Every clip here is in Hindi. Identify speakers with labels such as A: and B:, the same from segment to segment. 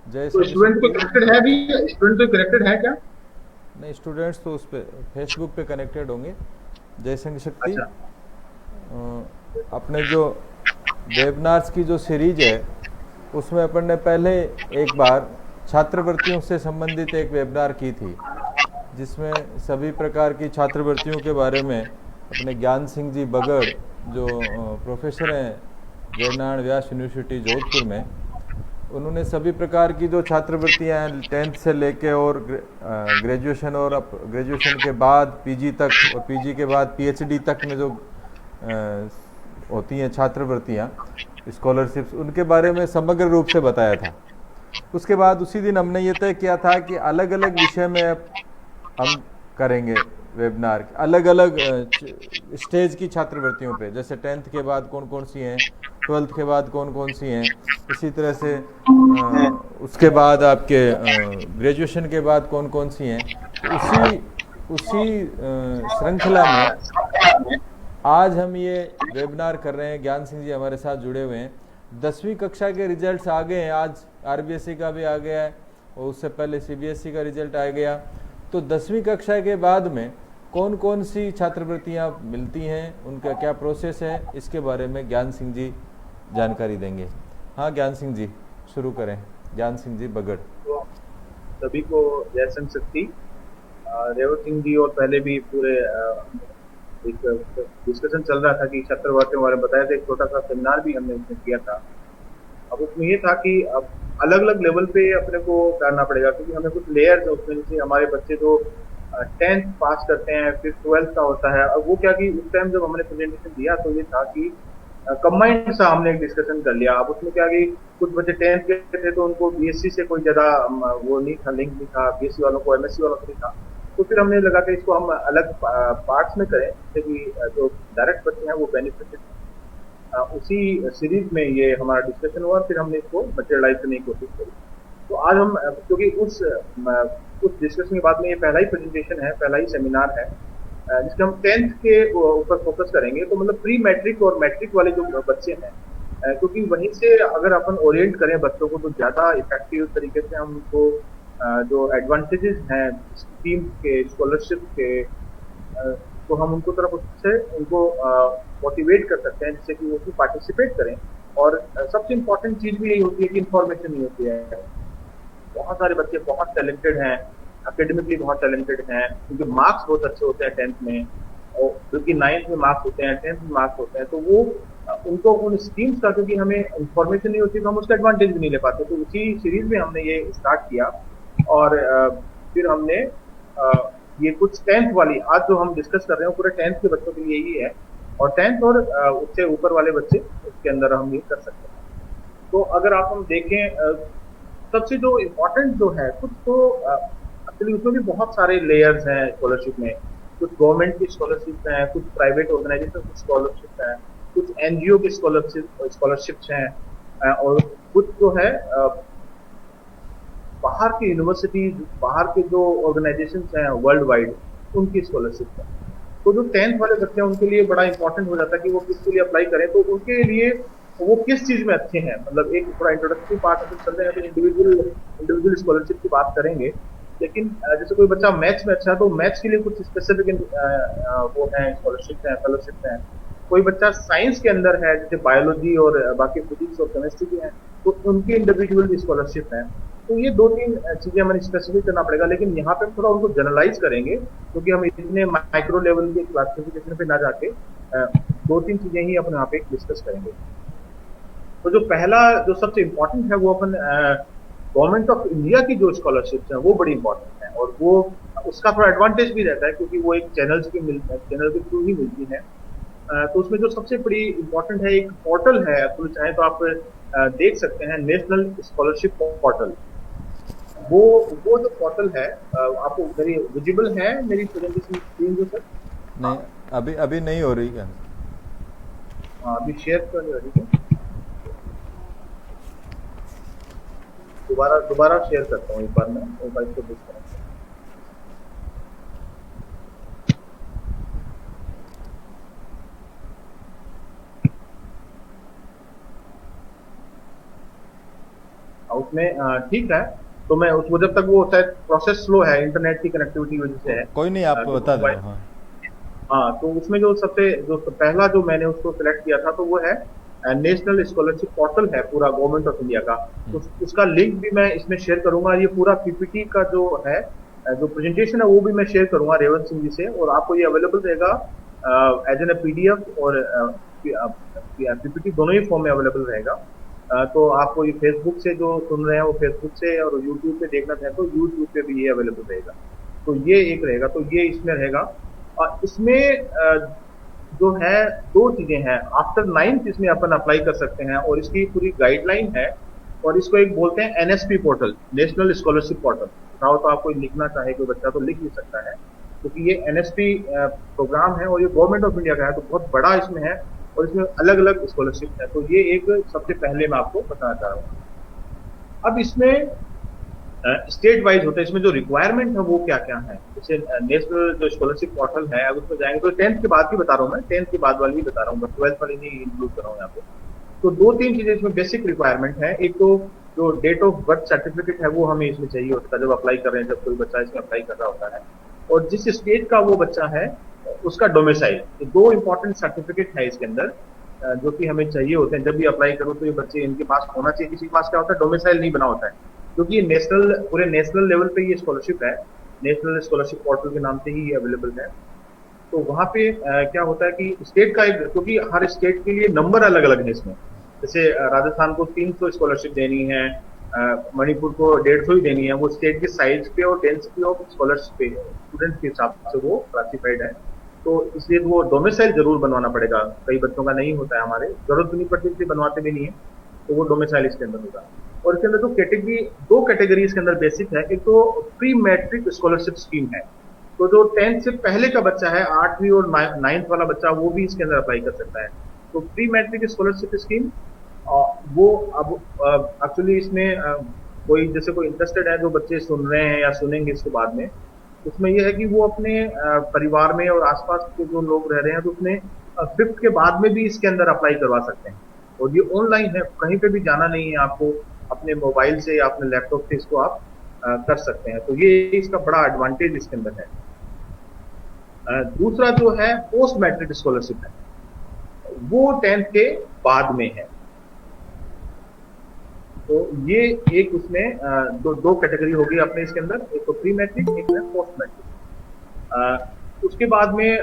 A: तो
B: जयशंकर
A: स्टूडेंट को
B: शक्ति।
A: कनेक्टेड है भी, स्टूडेंट तो कनेक्टेड है क्या?
B: नहीं, स्टूडेंट्स तो उस पर फेसबुक पे कनेक्टेड होंगे। जयशंकर शक्ति
A: अच्छा।
B: अपने जो वेबनार्स की जो सीरीज है, उसमें अपन ने पहले एक बार छात्रवृत्तियों से संबंधित एक वेबिनार की थी, जिसमें सभी प्रकार की छात्रवृत्तियों के बारे में अपने ज्ञान सिंह जी बगड़, जो प्रोफेसर हैं जयनारायण व्यास यूनिवर्सिटी जोधपुर में, उन्होंने सभी प्रकार की जो छात्रवृत्तियां हैं 10th से लेके और ग्रेजुएशन और ग्रेजुएशन के बाद पीजी तक और पीजी के बाद पीएचडी तक में जो होती हैं छात्रवृत्तियां, स्कॉलरशिप्स, उनके बारे में समग्र रूप से बताया था। उसके बाद उसी दिन हमने ये तय किया था कि अलग अलग विषय में अब हम करेंगे वेबिनार, अलग अलग स्टेज की छात्रवृत्तियों पे, जैसे 10th के बाद कौन कौन सी हैं, 12th के बाद कौन कौन सी हैं, इसी तरह से उसके बाद आपके ग्रेजुएशन के बाद कौन कौन सी हैं। तो उसी उसी श्रृंखला में आज हम ये वेबिनार कर रहे हैं। ज्ञान सिंह जी हमारे साथ जुड़े हुए हैं। 10वीं कक्षा के रिजल्ट्स आ गए हैं, आज आरबीएसई का भी आ गया है और उससे पहले सीबीएसई का रिजल्ट आ गया। तो 10वीं कक्षा के बाद में कौन कौन सी छात्रवृत्तियां मिलती हैं, उनका क्या प्रोसेस है, इसके बारे में ज्ञान सिंह जी जानकारी देंगे। हाँ ज्ञान सिंह जी, शुरू करें। ज्ञान सिंह जी बगड़।
A: तो सभी को जय संघ शक्ति। रेवत सिंह जी और पहले भी पूरे एक डिस्कशन चल रहा था कि छात्रवृत्ति के बारे में बताया था, एक छोटा सा सेमिनार भी हमने उसमें किया था। अब उसमें ये था कि अब अलग अलग लेवल पे अपने को करना पड़ेगा, क्योंकि हमें कुछ लेयर्स है उसमें। जैसे हमारे बच्चे जो 10th पास करते हैं, फिर 12th का होता है। अब वो क्या कि उस टाइम जब हमने प्रेजेंटेशन दिया तो ये था कि कंबाइंड सा हमने एक डिस्कशन कर लिया। अब उसमें क्या कि कुछ बच्चे 10th के थे तो उनको बीएससी से कोई ज्यादा वो नहीं था, लिंक नहीं था, बीएससी वालों को एमएससी वालों को नहीं था। तो फिर हमने लगा कि इसको हम अलग पार्ट्स में करें, जैसे कि जो डायरेक्ट बच्चे हैं वो बेनिफिट। उसी सीरीज में ये हमारा डिस्कशन हुआ, फिर हमने इसको मटेरियलाइज करने की कोशिश करी। तो आज हम क्योंकि उस डिस्कशन के बाद में ये पहला ही प्रेजेंटेशन है, पहला ही सेमिनार है जिसमें हम 10th के ऊपर फोकस करेंगे। तो मतलब प्री मैट्रिक और मैट्रिक वाले जो बच्चे हैं, क्योंकि वहीं से अगर अपन ओरिएंट करें बच्चों को तो ज्यादा इफेक्टिव तरीके से हम उनको जो एडवांटेजेस हैं स्कीम के, स्कॉलरशिप के, तो हम उनको तरफ उससे उनको मोटिवेट कर सकते हैं, जिससे कि वो उसमें पार्टिसिपेट करें। और सबसे इम्पोर्टेंट चीज भी यही होती है कि इन्फॉर्मेशन नहीं होती है। बहुत सारे बच्चे बहुत टैलेंटेड हैं, एकेडमिकली बहुत टैलेंटेड हैं, क्योंकि मार्क्स बहुत अच्छे होते हैं 10th में, और क्योंकि 9th में मार्क्स होते हैं, 10th में मार्क्स होते हैं, तो वो उनको उन स्कीम्स का, क्योंकि हमें इन्फॉर्मेशन नहीं होती तो हम उसका एडवांटेज भी नहीं ले पाते। तो उसी सीरीज में हमने ये स्टार्ट किया। और फिर हमने ये कुछ 10th वाली आज जो हम डिस्कस कर रहे हैं पूरे 10th के बच्चों के लिए ही है। और 10th और उससे ऊपर वाले बच्चे उसके अंदर हम ये कर सकते हैं। तो अगर आप हम देखें सबसे जो इम्पोर्टेंट जो है कुछ तो एक्चुअली उसमें भी बहुत सारे लेयर्स हैं स्कॉलरशिप में। कुछ गवर्नमेंट की स्कॉलरशिप हैं, कुछ प्राइवेट ऑर्गेनाइजेशन की स्कॉलरशिप हैं, कुछ एनजीओ की स्कॉलरशिप्स हैं, और कुछ जो है बाहर की यूनिवर्सिटीज, बाहर के जो ऑर्गेनाइजेशन हैं वर्ल्ड वाइड, उनकी स्कॉलरशिप है। तो जो 10th वाले बच्चे हैं उनके लिए बड़ा इंपॉर्टेंट हो जाता है कि वो किसके लिए अप्लाई करें। तो उनके लिए वो किस चीज में अच्छे हैं, मतलब एक थोड़ा इंट्रोडक्टरी पार्ट में चल रहे हैं तो इंडिविजुअल इंडिविजुअल स्कॉलरशिप की बात करेंगे। लेकिन जैसे कोई बच्चा मैथ्स में अच्छा है तो मैथ्स के लिए कुछ स्पेसिफिक वो है स्कॉलरशिप है, फेलोशिप है। कोई बच्चा साइंस के अंदर है, जैसे बायोलॉजी और बाकी फिजिक्स और केमिस्ट्री के हैं, तो उनकी इंडिविजुअल स्कॉलरशिप है। तो ये दो तीन चीजें हमें स्पेसिफिक करना पड़ेगा, लेकिन यहाँ पे हम थोड़ा उनको जनरलाइज करेंगे, क्योंकि हम इतने माइक्रो लेवल के क्लासिफिकेशन पे ना जाके दो तीन चीजें ही अपन यहाँ पे डिस्कस करेंगे। तो जो पहला जो सबसे इम्पोर्टेंट है वो अपन गवर्नमेंट ऑफ इंडिया की जो स्कॉलरशिप है वो बड़ी इंपॉर्टेंट है। और वो उसका थोड़ा एडवांटेज भी रहता है, क्योंकि वो एक चैनल के थ्रू ही मिलती है। तो उसमें जो सबसे बड़ी इंपॉर्टेंट है, एक पोर्टल है, तो चाहे तो आप देख सकते हैं, नेशनल स्कॉलरशिप पोर्टल। वो वो जो पोर्टल है आपको मेरी विजिबल है, मेरी प्रेजेंटेशन स्क्रीन जो सर?
B: नहीं, अभी अभी नहीं हो रही क्या?
A: हाँ, अभी शेयर कर रही है। दोबारा दोबारा शेयर करता हूँ एक बार, मैं एक बार इसको डिस्कनेक्ट करता हूँ। उसमें ठीक है। तो मैं उसको जब तक वो शायद प्रोसेस स्लो है, इंटरनेट की कनेक्टिविटी की वजह से है,
B: कोई नहीं, आप
A: क्योंकि
B: बता
A: मोबाइल।
B: देना। हाँ।
A: हाँ, तो उसमें जो सबसे जो पहला जो मैंने उसको सिलेक्ट किया था, तो वो है नेशनल स्कॉलरशिप पोर्टल है पूरा गवर्नमेंट ऑफ इंडिया का। तो उसका लिंक भी मैं इसमें शेयर करूंगा। ये पूरा पीपीटी का जो है, जो प्रेजेंटेशन है, वो भी मैं शेयर करूंगा रेवंत सिंह जी से, और आपको ये अवेलेबल रहेगा एज एन ए पीडीएफ और पीपीटी, दोनों ही फॉर्म में अवेलेबल रहेगा। तो आपको ये फेसबुक से जो सुन रहे हैं वो फेसबुक से, और यूट्यूब पे देखना चाहे तो यूट्यूब पे भी ये अवेलेबल रहेगा। तो ये एक रहेगा, तो ये इसमें रहेगा। और इसमें जो है दो चीजें हैं। आफ्टर नाइन्थ इसमें अपन अप्लाई कर सकते हैं, और इसकी पूरी गाइडलाइन है। और इसको एक बोलते हैं NSP portal, national scholarship portal. चाहो तो आप कोई लिखना चाहे कोई बच्चा तो लिख भी सकता है, क्योंकि ये एनएसपी प्रोग्राम है और ये गवर्नमेंट ऑफ इंडिया का है, तो बहुत बड़ा इसमें है। और इसमें अलग अलग स्कॉलरशिप है। तो ये एक सबसे पहले मैं आपको बताना चाह रहा हूँ। अब इसमें स्टेट वाइज होता है, इसमें जो रिक्वायरमेंट है वो क्या क्या है। जैसे नेशनल जो स्कॉलरशिप पोर्टल है, अगर उसमें जाएंगे तो 10th के बाद की बता रहा हूँ मैं, 10th के बाद वाली ही बता रहा हूँ, बस 12th वाली नहीं इंक्लूड कर रहा हूँ यहाँ पे। तो दो तीन चीजें इसमें बेसिक रिक्वायरमेंट है। एक तो जो डेट ऑफ बर्थ सर्टिफिकेट है वो हमें इसमें चाहिए होता है जब अप्लाई कर रहे हैं, जब कोई बच्चा इसमें अप्लाई कर रहा होता है। और जिस स्टेट का वो बच्चा है उसका डोमिसाइल, तो दो इंपॉर्टेंट सर्टिफिकेट है इसके अंदर, जो कि हमें चाहिए होते हैं जब भी अप्लाई करो। तो ये बच्चे इनके पास होना चाहिए। किसी के पास क्या होता है, डोमिसाइल नहीं बना होता है, क्योंकि ये नेशनल, पूरे नेशनल लेवल पे ये स्कॉलरशिप है। नेशनल स्कॉलरशिप पोर्टल के नाम से ही ये अवेलेबल है। तो वहां पे क्या होता है कि स्टेट का एक, क्योंकि हर स्टेट के लिए नंबर अलग अलग है इसमें। जैसे राजस्थान को 300 स्कॉलरशिप देनी है, मणिपुर को 150 ही देनी है। वो स्टेट के साइज पे और डेंसिटी ऑफ स्कॉलरशिप पे स्टूडेंट के हिसाब से वो क्लासिफाइड है। तो इसलिए वो डोमिसाइल जरूर बनवाना पड़ेगा। कई बच्चों का नहीं होता है, हमारे जरूरत नहीं पड़ती, इसलिए बनवाते भी नहीं है। तो वो डोमिसाइल इसके अंदर होगा। और इसके अंदर जो कैटेगरी, दो कैटेगरी इसके अंदर बेसिक है। एक तो प्री मैट्रिक स्कॉलरशिप स्कीम है। तो जो 10th से पहले का बच्चा है, 8वीं और 9th वाला बच्चा, वो भी इसके अंदर अप्लाई कर सकता है। तो प्री मैट्रिक स्कॉलरशिप स्कीम, वो अब एक्चुअली इसमें कोई जैसे कोई इंटरेस्टेड है, जो बच्चे सुन रहे हैं या सुनेंगे इसके बाद में, उसमें यह है कि वो अपने परिवार में और आसपास के जो लोग रह रहे हैं, तो उसमें 5th के बाद में भी इसके अंदर अप्लाई करवा सकते हैं। और ये ऑनलाइन है, कहीं पे भी जाना नहीं है आपको, अपने मोबाइल से या अपने लैपटॉप से इसको आप कर सकते हैं। तो ये इसका बड़ा एडवांटेज इसके अंदर है। दूसरा जो है पोस्ट मैट्रिक स्कॉलरशिप है, वो 10th के बाद में है। तो ये एक उसमें दो कैटेगरी होगी अपने इसके अंदर, एक तो प्री मैट्रिक, एक है पोस्ट मैट्रिक। उसके बाद में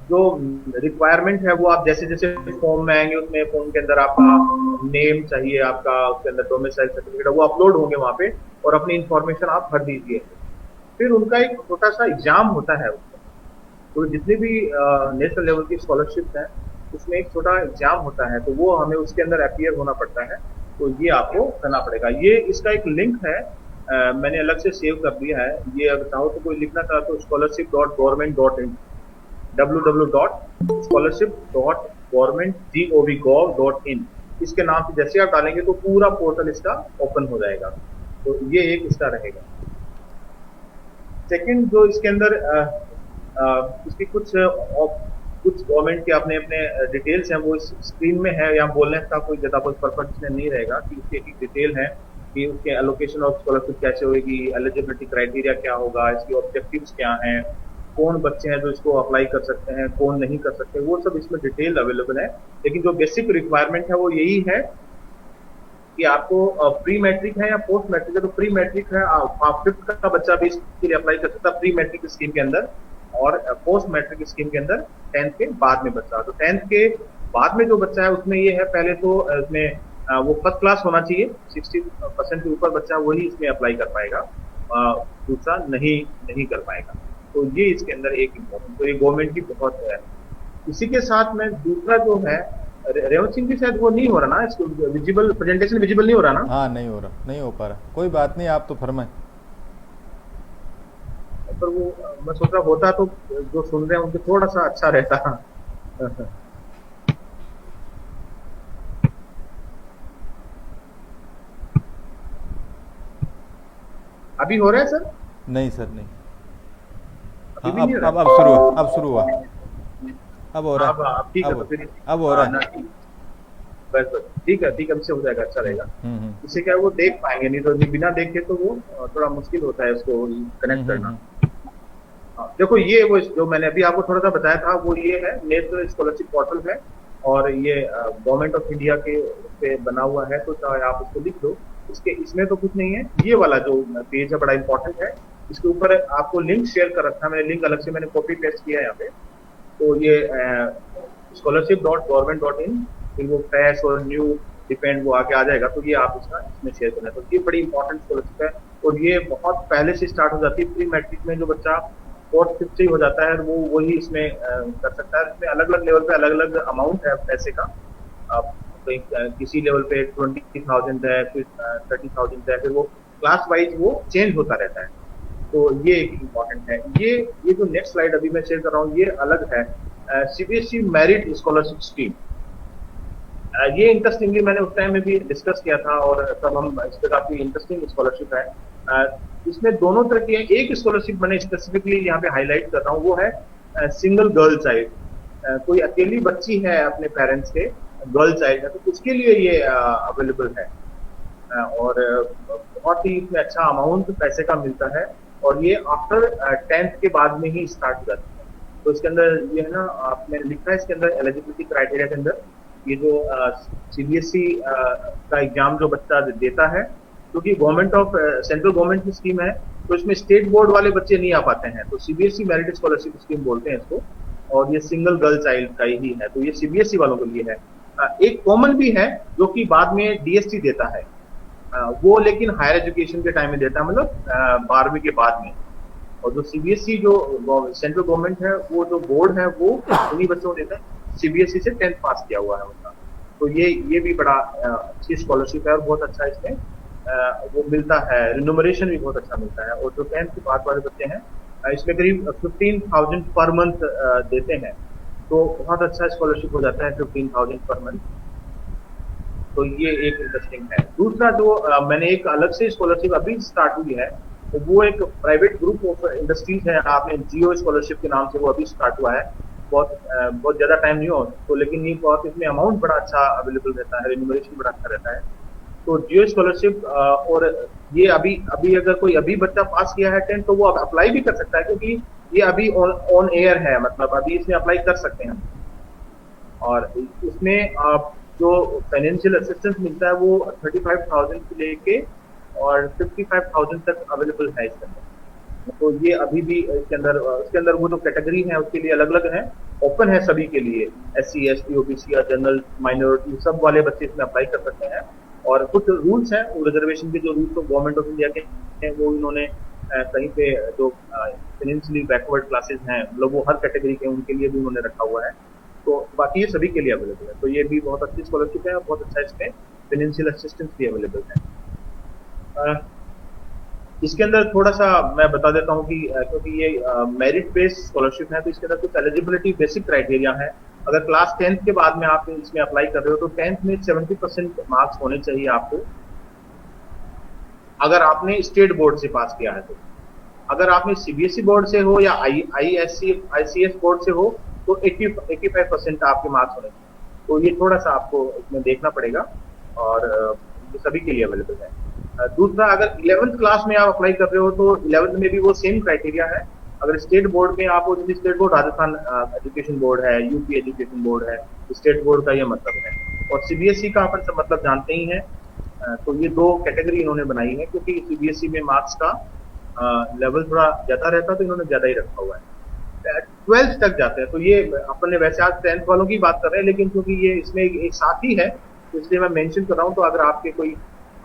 A: जो रिक्वायरमेंट है वो आप जैसे जैसे फॉर्म में आएंगे, उसमें फॉर्म के अंदर आपका नेम चाहिए, आपका उसके अंदर डोमिसाइल सर्टिफिकेट, वो अपलोड होंगे वहां पे, और अपनी इंफॉर्मेशन आप भर दीजिए। फिर उनका एक छोटा सा एग्जाम होता है उसमें। तो जितनी भी नेशनल लेवल की स्कॉलरशिप है, उसमें एक छोटा एग्जाम होता है, तो वो हमें उसके अंदर अपीयर होना पड़ता है। तो ये आपको करना पड़ेगा। ये इसका एक लिंक है, मैंने अलग से सेव कर दिया है। ये अगर चाहो तो कोई लिखना चाहो तो scholarship.government.in, www.scholarship.government.gov.in, इसके नाम से जैसे आप डालेंगे तो पूरा पोर्टल इसका ओपन हो जाएगा। तो ये एक इसका रहेगा। सेकंड जो इसके अंदर इसकी कुछ गवर्नमेंट के अपने अपने डिटेल्स हैं, वो इस स्क्रीन में है। यहाँ बोलने का कोई ज्यादा कोई पर्पज इसमें नहीं रहेगा, कि उसकी एक डिटेल है कि उसके एलोकेशन ऑफ स्कॉलरशिप कैसे होगी, एलिजिबिलिटी क्राइटेरिया क्या होगा, इसकी ऑब्जेक्टिव्स क्या हैं, कौन बच्चे हैं जो इसको अप्लाई कर सकते हैं, कौन नहीं कर सकते, वो सब इसमें डिटेल अवेलेबल है। लेकिन जो बेसिक रिक्वायरमेंट है वो यही है कि आपको प्री मैट्रिक है या पोस्ट मैट्रिक है। तो प्री मैट्रिक है, आप 5th का बच्चा भी इसके लिए अप्लाई कर सकता है प्री मैट्रिक स्कीम के अंदर, और पोस्ट मैट्रिक स्कीम के अंदर 10th के बाद में बच्चा। तो 10th के बाद में जो बच्चा है उसमें ये है, पहले तो इसमें वो फर्स्ट क्लास होना चाहिए, 60% के ऊपर बच्चा वही इसमें अप्लाई कर पाएगा, दूसरा नहीं कर पाएगा। तो ये इसके अंदर एक इम्पोर्टेंट, तो ये गवर्नमेंट की बहुत है। इसी के साथ में दूसरा जो है, रेवंत सिंह जी शायद वो नहीं हो रहा ना, इसको विजिबल प्रेजेंटेशन विजिबल नहीं हो रहा ना?
B: हाँ, नहीं हो रहा, नहीं हो पा रहा। कोई बात नहीं, आप तो फरमाएं।
A: पर वो मैं सोच रहा होता तो जो सुन रहे हैं उनके थोड़ा सा अच्छा रहता। अभी हो रहा है सर?
B: नहीं सर, नहीं।
A: अभी
B: हाँ,
A: भी नहीं हो रहा?
B: अब शुरू हुआ। अब हो रहा है।
A: अब ठीक है, तो फिर
B: अब हो रहा है।
A: बस बस ठीक है, ठीक है, इससे हो जाएगा, अच्छा रहेगा।
B: हम्म।
A: इससे क्या है वो देख पाएंगे, नहीं तो बिना देखे तो वो थोड़ा मुश्किल होता है उसको कनेक्ट करना।
B: हम्म।
A: हाँ, देखो ये वो जो मैंने अभी आपको थोड़ा सा बताया था वो ये है, नेशनल स्कॉलरशिप पोर्टल है। और ये गवर्नमेंट ऑफ इंडिया के पे बना हुआ है, तो चाहे आप उसको लिख लो। इसके इसमें तो कुछ नहीं है, ये वाला जो पेज है बड़ा इंपॉर्टेंट है। इसके ऊपर आपको लिंक शेयर कर रखा है मैंने, लिंक अलग से मैंने कॉपी पेस्ट किया है यहाँ पे। तो ये scholarship.government.in, फिर वो फ्रेश और न्यू डिपेंड वो आगे आ जाएगा, तो ये आप इसका इसमें शेयर करना है। तो ये बड़ी इंपॉर्टेंट स्कॉलरशिप है, और ये बहुत पहले से स्टार्ट हो जाती है। प्री मैट्रिक में जो बच्चा फोर्थ फिफ्थ से ही हो जाता है वो वही इसमें कर सकता है। इसमें अलग अलग लेवल पे अलग अलग अमाउंट है पैसे का। आप कहीं किसी लेवल पे 20,000 है, फिर 30,000 है, फिर वो क्लास वाइज वो चेंज होता रहता है। तो ये एक इम्पॉर्टेंट है। ये जो नेक्स्ट स्लाइड अभी मैं शेयर कर रहा हूँ ये अलग है, सीबीएसई मेरिट स्कॉलरशिप स्कीम। ये इंटरेस्टिंगली मैंने उस टाइम में भी डिस्कस किया था, और तब हम इस पर काफी इंटरेस्टिंग स्कॉलरशिप है। इसमें दोनों तरह की है। एक स्कॉलरशिप मैंने स्पेसिफिकली यहाँ पे हाईलाइट कर रहा हूँ, वो है सिंगल गर्ल चाइल्ड। कोई अकेली बच्ची है अपने पेरेंट्स के, गर्ल चाइल्ड है, तो उसके लिए ये अवेलेबल है। और बहुत ही इसमें अच्छा अमाउंट पैसे का मिलता है, और ये आफ्टर 10th के बाद में ही स्टार्ट हो जाती है। तो इसके अंदर ये है ना, आपने लिखा है इसके अंदर एलिजिबिलिटी क्राइटेरिया के अंदर, ये जो सीबीएसई का एग्जाम जो बच्चा देता है, क्योंकि गवर्नमेंट ऑफ सेंट्रल गवर्नमेंट की स्कीम है, तो इसमें स्टेट बोर्ड वाले बच्चे नहीं आ पाते हैं, तो सीबीएसई मेरिट स्कॉलरशिप स्कीम बोलते हैं इसको। और ये सिंगल गर्ल चाइल्ड का ही है, तो ये सीबीएसई वालों के लिए है। एक कॉमन भी है जो कि बाद में डीएसटी देता है, वो लेकिन हायर एजुकेशन के टाइम में देता है, मतलब 12वीं के बाद में। और जो सीबीएसई जो सेंट्रल गवर्नमेंट है, वो जो बोर्ड है वो उन्हीं बच्चों को देता है सीबीएसई से 10th पास किया हुआ है उनका। तो ये भी बड़ा अच्छी स्कॉलरशिप है, और बहुत अच्छा इसमें वो मिलता है, रिन्यूमरेशन भी बहुत अच्छा मिलता है। और जो 10th के बाद वाले बच्चे हैं इसमें करीब 15,000 पर मंथ देते हैं, तो बहुत अच्छा स्कॉलरशिप हो जाता है 15,000 पर मंथ। तो ये एक इंटरेस्टिंग है। दूसरा जो मैंने एक अलग से स्कॉलरशिप अभी स्टार्ट हुई है, तो वो एक प्राइवेट ग्रुप ऑफ इंडस्ट्रीज है, आपने जियो स्कॉलरशिप के नाम से वो अभी स्टार्ट हुआ है। बहुत ज्यादा टाइम नहीं हो तो, लेकिन ये बहुत इसमें अमाउंट बड़ा अच्छा अवेलेबल रहता है, रिन्यूमरेशन बड़ा अच्छा रहता है। तो जियो स्कॉलरशिप, और ये अभी अभी अगर कोई अभी बच्चा पास किया है 10th, तो वो अप्लाई भी कर सकता है, क्योंकि ये अभी ऑन एयर है, मतलब अभी इसमें अप्लाई कर सकते हैं। और इसमें आप जो फाइनेंशियल असिस्टेंस मिलता है वो 35,000 से लेके और 55,000 तक अवेलेबल है इसके अंदर। तो ये अभी भी इसके अंदर वो जो कैटेगरी है उसके लिए अलग अलग है, ओपन है सभी के लिए, SC ST OBC या जनरल माइनॉरिटी सब वाले बच्चे इसमें अप्लाई कर सकते हैं। और कुछ रूल्स हैं, रिजर्वेशन के जो रूल्स तो गवर्नमेंट ऑफ इंडिया के हैं, वो इन्होंने कहीं पे जो फाइनेंशियली बैकवर्ड क्लासेस हैं, मतलब वो हर कैटेगरी के उनके लिए भी उन्होंने रखा हुआ है। तो बाकी ये सभी के लिए अवेलेबल है, तो ये भी बहुत अच्छी स्कॉलरशिप है, और बहुत अच्छा इसमें फाइनेंशियल असिस्टेंस भी अवेलेबल है। इसके अंदर थोड़ा सा मैं बता देता हूँ कि क्योंकि ये मेरिट बेस्ड स्कॉलरशिप है, तो इसके अंदर कुछ एलिजिबिलिटी बेसिक क्राइटेरिया है। अगर क्लास 10th के बाद में आप इसमें अप्लाई कर रहे हो, तो 10th में 70% मार्क्स होने चाहिए आपको, अगर आपने स्टेट बोर्ड से पास किया है तो। अगर आपने सीबीएसई बोर्ड से हो या आईसीएस बोर्ड से हो, तो 85% आपके मार्क्स होने चाहिए। तो ये थोड़ा सा आपको इसमें देखना पड़ेगा, और ये सभी के लिए अवेलेबल है। दूसरा, अगर 11th क्लास में आप अप्लाई कर रहे हो, तो 11th में भी वो सेम क्राइटेरिया है। अगर स्टेट बोर्ड में आप हो, जैसे state board Rajasthan education board है, यूपी एजुकेशन बोर्ड है, स्टेट बोर्ड का ये मतलब है। और सीबीएसई का अपन सब मतलब जानते ही हैं। तो ये दो कैटेगरी इन्होंने बनाई है, क्योंकि सीबीएसई में मार्क्स का लेवल थोड़ा ज्यादा रहता है, तो इन्होंने ज्यादा ही रखा हुआ है। 12th तक जाते हैं, तो ये अपन ने वैसे आज 10th वालों की बात कर रहे हैं, लेकिन क्योंकि ये इसमें एक साथ ही है, तो इसलिए मैं मेंशन कर रहा हूँ। तो अगर आपके कोई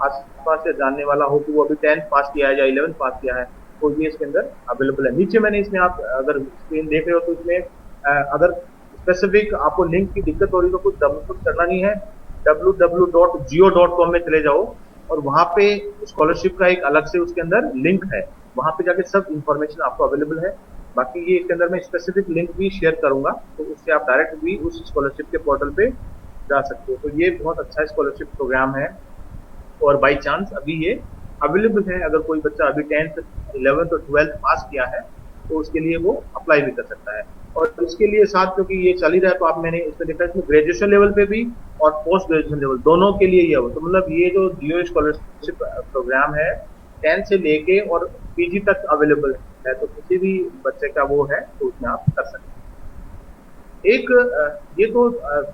A: आसपास से जानने वाला हो कि वो अभी 10th पास किया है या 11th पास किया है, तो ये इसके अंदर अवेलेबल है। नीचे मैंने इसमें, आप अगर स्क्रीन देख रहे हो, तो इसमें अगर स्पेसिफिक आपको लिंक की दिक्कत हो रही है, तो कुछ करना नहीं है, www.geo.com में चले जाओ, और वहां पे स्कॉलरशिप का एक अलग से उसके अंदर लिंक है, वहां पे जाके सब इंफॉर्मेशन आपको अवेलेबल है। बाकी ये इसके अंदर मैं स्पेसिफिक लिंक भी शेयर करूंगा, तो उससे आप डायरेक्ट भी उस स्कॉलरशिप के पोर्टल पे जा सकते हो। तो ये बहुत अच्छा स्कॉलरशिप प्रोग्राम है, और बाई चांस अभी ये अवेलेबल है। अगर कोई बच्चा अभी 10th 11th और 12th पास किया है, तो उसके लिए वो अप्लाई भी कर सकता है। और इसके लिए साथ क्योंकि ये चल ही रहा है तो आप मैंने इसमें देखा इसमें ग्रेजुएशन लेवल पे भी और पोस्ट ग्रेजुएशन लेवल दोनों के लिए ये हो, तो मतलब ये जो जियो स्कॉलरशिप प्रोग्राम है 10 से लेके और पीजी तक अवेलेबल है, तो किसी भी बच्चे का वो है तो उसमें आप कर सकते हैं। एक ये तो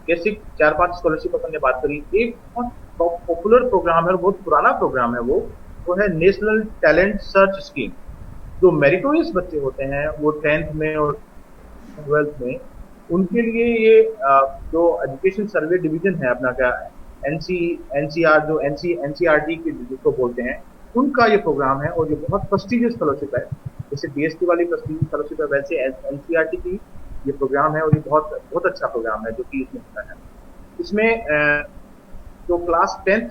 A: बेसिक 4-5 स्कॉलरशिप अपन ने बात करी। एक बहुत पॉपुलर प्रोग्राम है और बहुत पुराना प्रोग्राम है, वो है नेशनल टैलेंट सर्च स्कीम। जो मेरिटोरियस बच्चे होते हैं वो 10th में और 12th में, उनके लिए ये जो एजुकेशन सर्वे डिवीजन है अपना क्या एनसीआर जो एनसीईआरटी के जिसको बोलते हैं, उनका ये प्रोग्राम है और ये बहुत प्रेस्टिजियस फेलोशिप है। जैसे बीएसटी वाली प्रेस्टिजियस फेलोशिप है वैसे एनसीईआरटी की ये प्रोग्राम है और ये बहुत बहुत अच्छा प्रोग्राम है जो कि इसमें होता है। इसमें जो क्लास 10th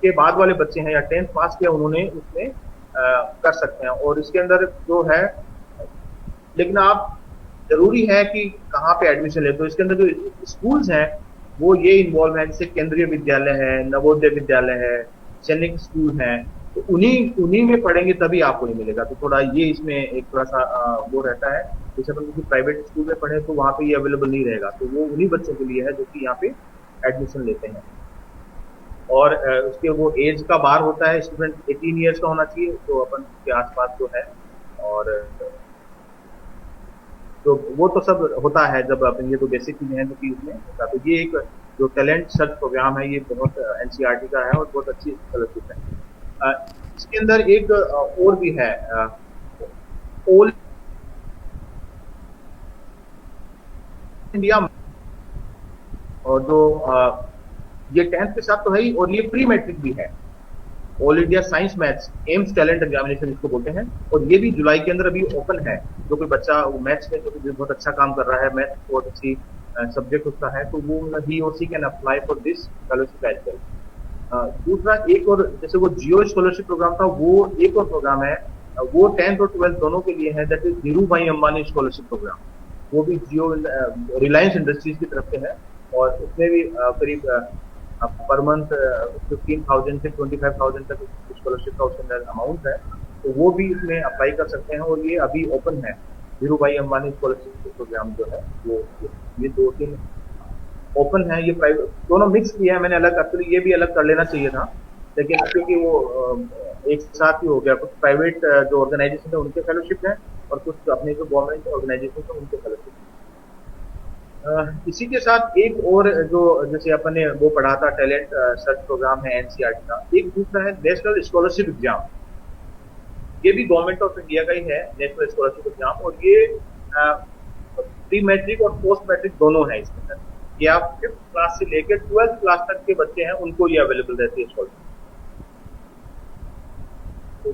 A: के बाद वाले बच्चे हैं या 10th पास किया उन्होंने उसमें कर सकते हैं। और इसके अंदर जो है, लेकिन आप जरूरी है कि कहाँ पे एडमिशन ले, तो इसके अंदर जो स्कूल्स हैं वो ये इन्वॉल्व है, जैसे केंद्रीय विद्यालय है, नवोदय विद्यालय है, सैनिक स्कूल है, तो उन्हीं में पढ़ेंगे तभी आपको नहीं मिलेगा। तो थोड़ा ये इसमें एक थोड़ा सा वो रहता है। जैसे अपन किसी प्राइवेट स्कूल में पढ़े तो वहाँ पे ये अवेलेबल नहीं रहेगा, तो वो उन्हीं बच्चों के लिए है जो कि यहाँ पे एडमिशन लेते हैं। और उसके वो एज का बार होता है, स्टूडेंट 18 ईयर्स का होना चाहिए, तो अपन के आसपास जो है। और तो वो तो सब होता है जब अपन ये तो बेसिक चीजें हैं जो कि इसमें होता है। तो ये एक जो टैलेंट सर्च प्रोग्राम है ये बहुत एनसीईआरटी का है और बहुत अच्छी स्कॉलरशिप है। इसके अंदर एक और भी है, ऑल इंडिया, और जो ये 10th के साथ तो है ही, और ये प्री मैट्रिक भी है। All India science maths AIIMS talent examination इसको बोलते हैं, और ये भी जुलाई के अंदर अभी ओपन है। जो कोई बच्चा मैथ्स में जो बहुत अच्छा काम कर रहा है, मैथ्स बहुत अच्छी सब्जेक्ट उसका है, तो वो ही और she can apply for this scholarship as well. दूसरा एक और, जैसे वो जियो स्कॉलरशिप प्रोग्राम था, वो एक और प्रोग्राम है, वो 10th और 12th दोनों के लिए है, दैट इज धीरू भाई अंबानी स्कॉलरशिप प्रोग्राम। वो भी जियो रिलायंस इंडस्ट्रीज की तरफ से है, और उसमें भी करीब पर मंथ 15,000 से 25,000 तक स्कॉलरशिप का उसके अंदर अमाउंट है, तो वो भी इसमें अप्लाई कर सकते हैं। और ये अभी ओपन है, धीरू भाई अंबानी स्कॉलरशिप प्रोग्राम जो है वो, ये 2-3 ओपन है। ये प्राइवेट दोनों मिक्स किया है मैंने, अलग एक्चुअली ये भी अलग कर लेना चाहिए था, लेकिन क्योंकि वो एक साथ ही हो गया। कुछ प्राइवेट जो ऑर्गेनाइजेशन है उनके फेलोशिप है, और कुछ अपने जो गवर्नमेंट ऑर्गेनाइजेशन है उनके फेलोशिप है। इसी के साथ एक और जो जैसे अपन ने वो पढ़ा था टैलेंट सर्च प्रोग्राम है एनसीईआरटी का, एक दूसरा है नेशनल स्कॉलरशिप एग्जाम। ये भी गवर्नमेंट ऑफ इंडिया का ही है नेशनल स्कॉलरशिप एग्जाम, और ये प्री मैट्रिक और पोस्ट मैट्रिक दोनों है इसके अंदर। ये आप 5th क्लास से लेकर 12th क्लास तक के बच्चे हैं उनको ये अवेलेबल रहती है स्कॉलरशिप। तो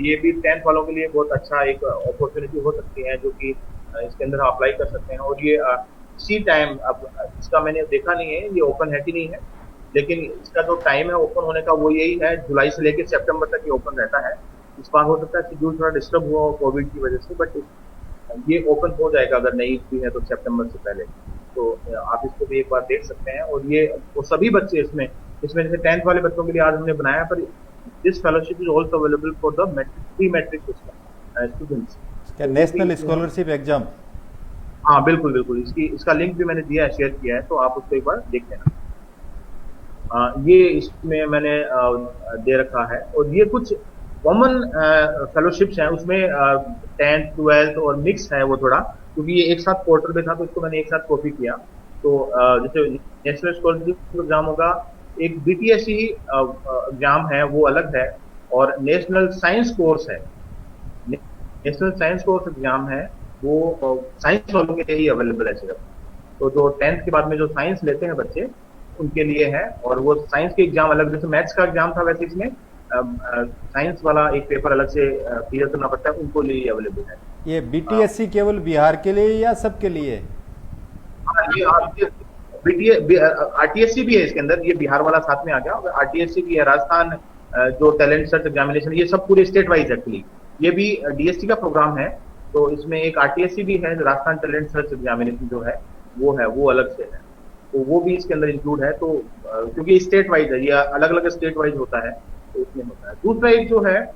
A: ये भी 10th वालों के लिए बहुत अच्छा एक अपॉर्चुनिटी हो सकती है, जो कि इसके अंदर अप्लाई कर सकते हैं। और ये इसी टाइम, अब इसका मैंने देखा नहीं है ये ओपन है कि नहीं है, लेकिन इसका जो टाइम है ओपन होने का वो यही है, जुलाई से लेकर सितंबर तक ये ओपन रहता है। इस बार हो सकता है शेड्यूल थोड़ा डिस्टर्ब हुआ कोविड की वजह से, बट ये ओपन हो जाएगा अगर नहीं भी है तो सितंबर से पहले। तो आप इसको भी एक बार देख सकते हैं। और ये वो सभी बच्चे इसमें जैसे 10th वाले बच्चों के लिए आज हमने बनाया, पर this fellowship is also available for the pre matric students.
B: क्या नेशनल स्कॉलरशिप एग्जाम?
A: हाँ बिल्कुल बिल्कुल, इसका लिंक भी मैंने दिया है, शेयर किया है, तो आप उसको एक बार देख लेना। ये इसमें मैंने दे रखा है। और ये कुछ कॉमन फेलोशिप्स हैं, उसमें 10th 12th और मिक्स है वो थोड़ा, क्योंकि ये एक साथ पोर्टल में था तो इसको मैंने एक साथ कॉपी किया। तो जैसे नेशनल स्कॉलरशिप एग्जाम होगा, एक बीटीएससी एग्जाम है वो अलग है, और नेशनल साइंस कोर्स है, नेशनल साइंस कोर्स एग्जाम है, वो साइंस वालों के लिए ही अवेलेबल है सिर्फ। तो जो 10th के बाद में जो साइंस लेते हैं बच्चे उनके लिए है, और वो साइंस के एग्जाम अलग, जैसे मैथ्स का एग्जाम था वैसे इसमें साइंस वाला एक पेपर अलग से क्लियर करना पड़ता है, उनको लिए अवेलेबल है।
B: ये बीटीएससी केवल बिहार के लिए या सबके लिए?
A: ये आरटीएससी भी है इसके अंदर, ये बिहार वाला साथ में आ गया, और आरटीएससी भी है, राजस्थान जो टैलेंट सर्च एग्जामिनेशन, ये सब पूरे स्टेट वाइज एक्चुअली। ये भी डीएसटी का प्रोग्राम है, तो इसमें एक आरटीएससी भी है, राजस्थान टैलेंट सर्च एग्जामिनेशन जो है वो अलग से है, तो वो भी इसके अंदर इंक्लूड है। तो क्योंकि स्टेट वाइज है, ये अलग अलग स्टेट वाइज होता है, तो इसमें होता है। दूसरा एक जो है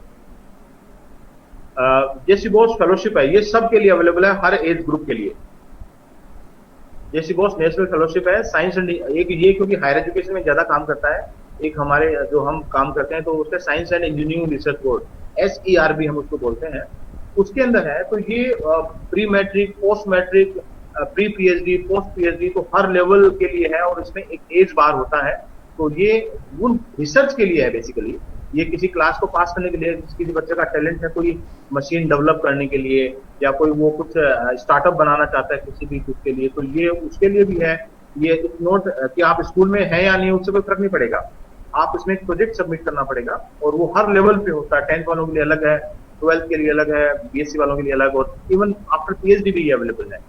A: जेसी बोस फेलोशिप है, ये सब के लिए अवेलेबल है, हर एज ग्रुप के लिए। जेसी बॉस नेशनल फेलोशिप है साइंस एंड एक ये, क्योंकि हायर एजुकेशन में ज्यादा काम करता है। एक हमारे जो हम काम करते हैं तो उसका science and engineering research board, SERB हम उसको बोलते हैं, उसके अंदर है। तो ये pre matric, post matric, pre PhD, post PhD, तो हर लेवल के लिए है, और इसमें एक एज बार होता है। तो ये उन रिसर्च के लिए है बेसिकली। ये किसी क्लास को पास करने के लिए, किसी बच्चे का टैलेंट है कोई मशीन डेवलप करने के लिए, या कोई वो कुछ स्टार्टअप बनाना चाहता है किसी भी कुछ के लिए, तो ये उसके लिए भी है। ये नोट कि आप स्कूल में है या नहीं, उससे कोई फर्क नहीं पड़ेगा। आप इसमें एक प्रोजेक्ट सबमिट करना पड़ेगा, और वो हर लेवल पे होता है। 10th वालों के लिए अलग है, 12th के लिए अलग है, BSc वालों के लिए अलग, और इवन आफ्टर PhD भी ये अवेलेबल है।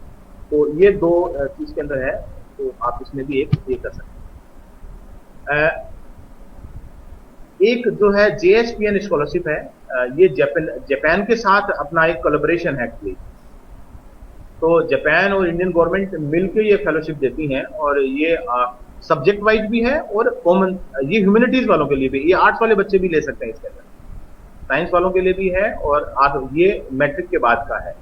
A: तो ये दो चीज के अंदर है, तो आप इसमें भी एक ये कर सकते हैं। एक जो है JSPN स्कॉलरशिप है, ये जापान के साथ अपना एक कोलैबोरेशन है एक्चुअली। तो जापान और इंडियन गवर्नमेंट मिलकर ये फेलोशिप देती हैं, और ये सब्जेक्ट वाइज भी है और कॉमन, ये ह्यूमैनिटीज वालों के लिए भी, ये आर्ट्स वाले बच्चे भी ले सकते हैं इसके अंदर, साइंस वालों के लिए भी है, और ये मैट्रिक के बाद का है।